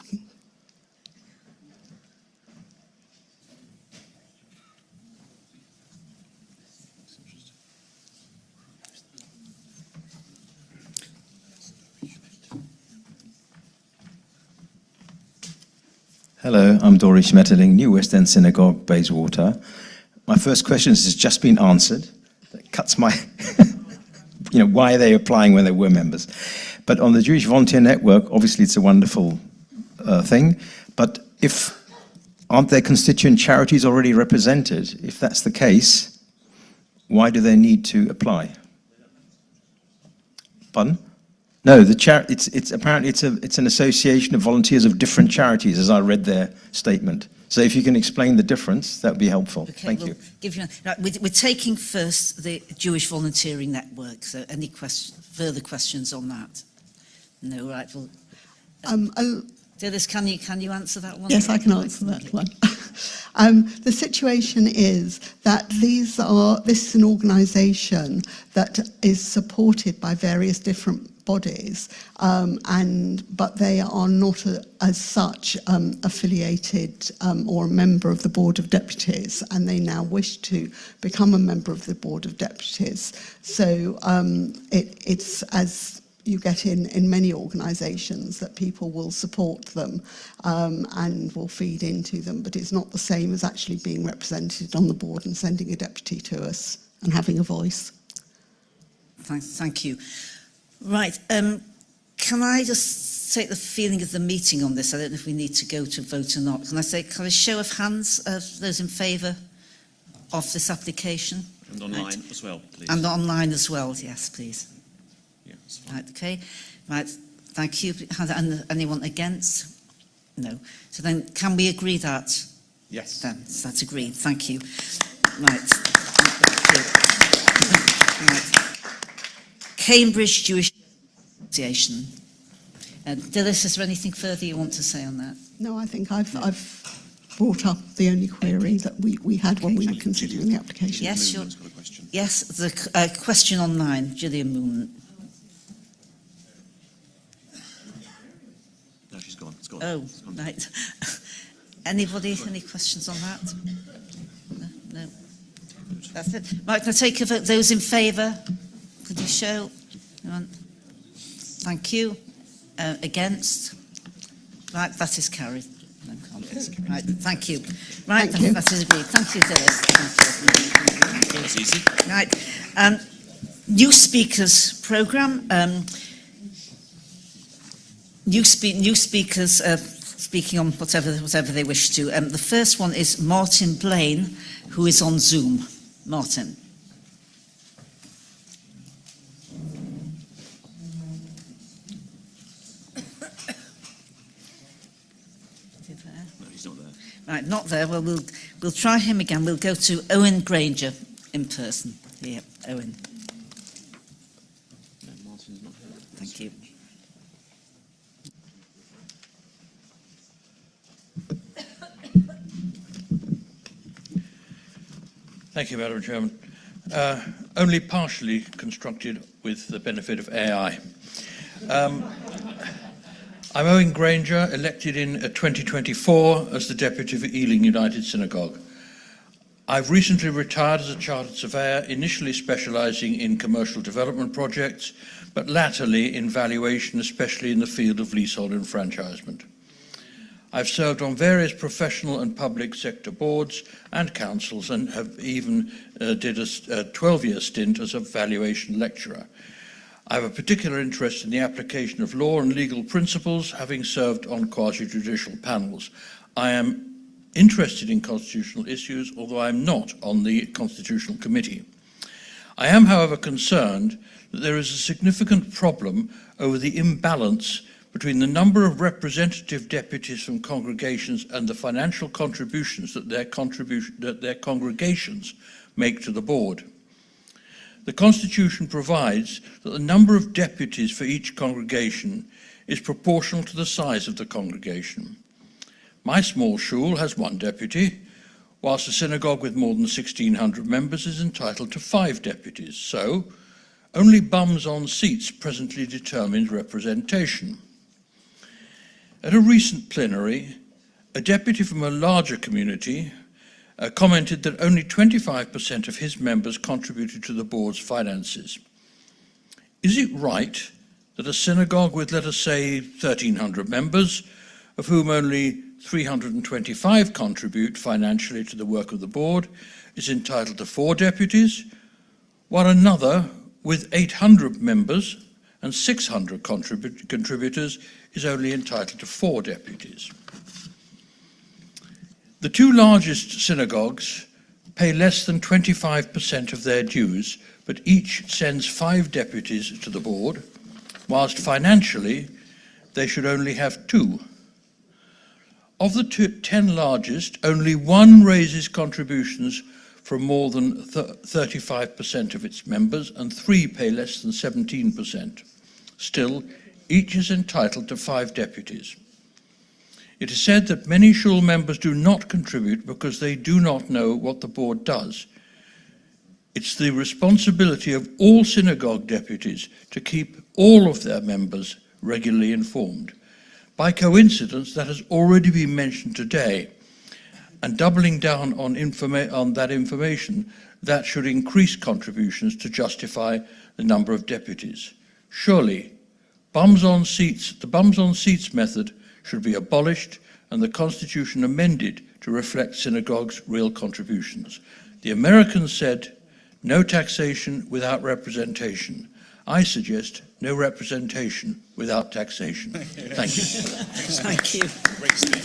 S17: Hello, I'm Dory Schmetterling, New West End Synagogue, Bayswater. My first question has just been answered. That cuts my, why are they applying when they were members? But on the Jewish Volunteer Network, obviously it's a wonderful thing, but aren't their constituent charities already represented? If that's the case, why do they need to apply? Pardon? No, it's apparently it's an association of volunteers of different charities, as I read their statement. So if you can explain the difference, that would be helpful. Okay, Thank you.
S2: Right, we're taking first the Jewish Volunteering Network. So any further questions on that? No, right. Well, Dilys, can you answer that one?
S15: Yes, I can answer that one. The situation is that this is an organisation that is supported by various different bodies, but they are not as such affiliated or a member of the Board of Deputies, and they now wish to become a member of the Board of Deputies. So it's as you get in many organisations, that people will support them and will feed into them, but it's not the same as actually being represented on the board and sending a deputy to us and having a voice.
S2: Thank you. Right, can I just take the feeling of the meeting on this? I don't know if we need to go to vote or not. Can I show of hands of those in favour of this application?
S5: And online as well, please.
S2: And online as well, yes, please.
S5: Yeah, that's fine.
S2: Right, okay. Right, thank you. Anyone against? No. So then, can we agree that?
S5: Yes.
S2: Then, that's agreed. Thank you. Right. Thank you. Right. Cambridge Jewish Association. Dilys, is there anything further you want to say on that?
S15: No, I think I've brought up the only query that we had when we were considering the application.
S2: Yes, sure. Yes, the question online, Gillian Moon.
S5: No, she's gone. It's gone.
S2: Oh,
S5: It's gone.
S2: right. Anybody, any questions on that? No. That's it. Right, can I take a vote? Those in favour? Could you show? Thank you. Against? Right, that is carried. Right, thank you. Right,
S15: Thank you.
S2: that is agreed. Thank you, Dilys. Thank you.
S5: That's easy.
S2: Right. New speakers programme. New speakers speaking on whatever they wish to. The first one is Martin Blaine, who is on Zoom. Martin.
S5: No, he's not there.
S2: Right, not there. Well, we'll try him again. We'll go to Owen Granger in person. Here, Owen.
S5: No, Martin's not here.
S2: Thank you.
S18: Thank you, Madam Chairman. Only partially constructed with the benefit of AI. I'm Owen Granger, elected in 2024 as the Deputy for Ealing United Synagogue. I've recently retired as a chartered surveyor, initially specialising in commercial development projects, but latterly in valuation, especially in the field of leasehold enfranchisement. I've served on various professional and public sector boards and councils, and have even did a 12-year stint as a valuation lecturer. I have a particular interest in the application of law and legal principles, having served on quasi-judicial panels. I am interested in constitutional issues, although I am not on the Constitutional Committee. I am, however, concerned that there is a significant problem over the imbalance between the number of representative deputies from congregations and the financial contributions that their congregations make to the board. The Constitution provides that the number of deputies for each congregation is proportional to the size of the congregation. My small shul has one deputy, whilst a synagogue with more than 1,600 members is entitled to 5 deputies. So, only bums on seats presently determines representation. At a recent plenary, a deputy from a larger community commented that only 25% of his members contributed to the board's finances. Is it right that a synagogue with, let us say, 1,300 members, of whom only 325 contribute financially to the work of the board, is entitled to 4 deputies, while another with 800 members and 600 contributors is only entitled to 4 deputies? The 2 largest synagogues pay less than 25% of their dues, but each sends 5 deputies to the board, whilst financially they should only have 2. Of the 10 largest, only 1 raises contributions from more than 35% of its members, and 3 pay less than 17%. Still, each is entitled to 5 deputies. It is said that many shul members do not contribute because they do not know what the board does. It's the responsibility of all synagogue deputies to keep all of their members regularly informed. By coincidence, that has already been mentioned today, and doubling down on that information, that should increase contributions to justify the number of deputies. Surely, The bums on seats method should be abolished and the Constitution amended to reflect synagogues' real contributions. The Americans said, no taxation without representation. I suggest no representation without taxation. Thank you.
S2: Thank you.
S22: Great speech.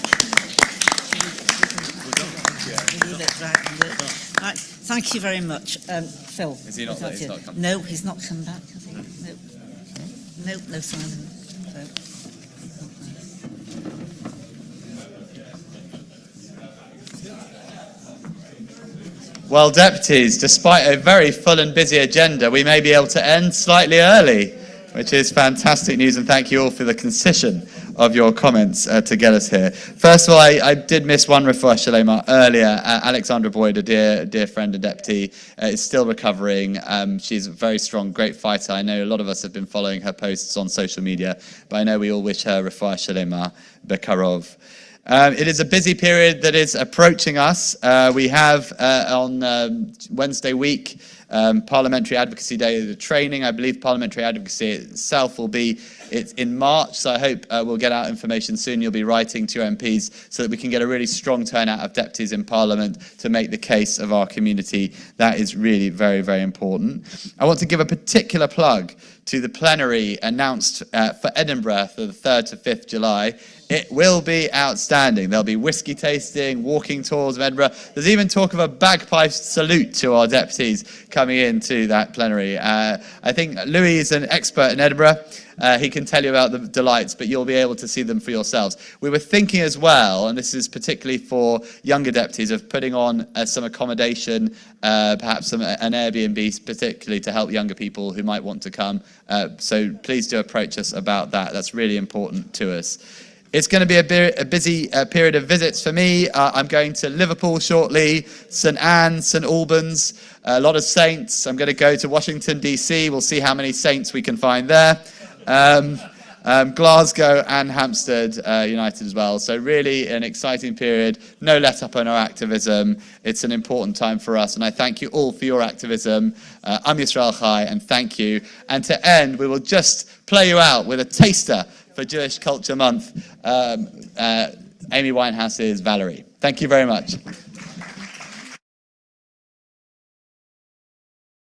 S2: Right, thank you very much. Phil.
S22: Is he not there? He's not come.
S2: No, he's not come back, has he? No. No sign of him.
S1: Well, deputies, despite a very full and busy agenda, we may be able to end slightly early, which is fantastic news, and thank you all for the concision of your comments to get us here. First of all, I did miss one refuah shalema earlier. Alexandra Boyd, a dear friend and deputy, is still recovering. She's a very strong, great fighter. I know a lot of us have been following her posts on social media, but I know we all wish her refuah shalema bekarov. It is a busy period that is approaching us. We have on Wednesday week Parliamentary Advocacy Day, the training. I believe Parliamentary Advocacy itself it's in March, so I hope we'll get out information soon. You'll be writing to your MPs so that we can get a really strong turnout of deputies in Parliament to make the case of our community. That is really very, very important. I want to give a particular plug to the plenary announced for Edinburgh for the 3rd to 5th July. It will be outstanding. There'll be whiskey tasting, walking tours of Edinburgh. There's even talk of a bagpipe salute to our deputies coming into that plenary. I think Louis is an expert in Edinburgh. He can tell you about the delights, but you'll be able to see them for yourselves. We were thinking as well, and this is particularly for younger deputies, of putting on some accommodation, perhaps an Airbnb, particularly to help younger people who might want to come. So please do approach us about that. That's really important to us. It's going to be a busy period of visits for me. I'm going to Liverpool shortly, St Anne's, St Albans, a lot of saints. I'm going to go to Washington, D.C. We'll see how many saints we can find there. Glasgow and Hampstead United as well. So really an exciting period. No let up on our activism. It's an important time for us. And I thank you all for your activism. I'm Yisrael Chai, and thank you. And to end, we will just play you out with a taster for Jewish Culture Month, Amy Winehouse's Valerie. Thank you very much.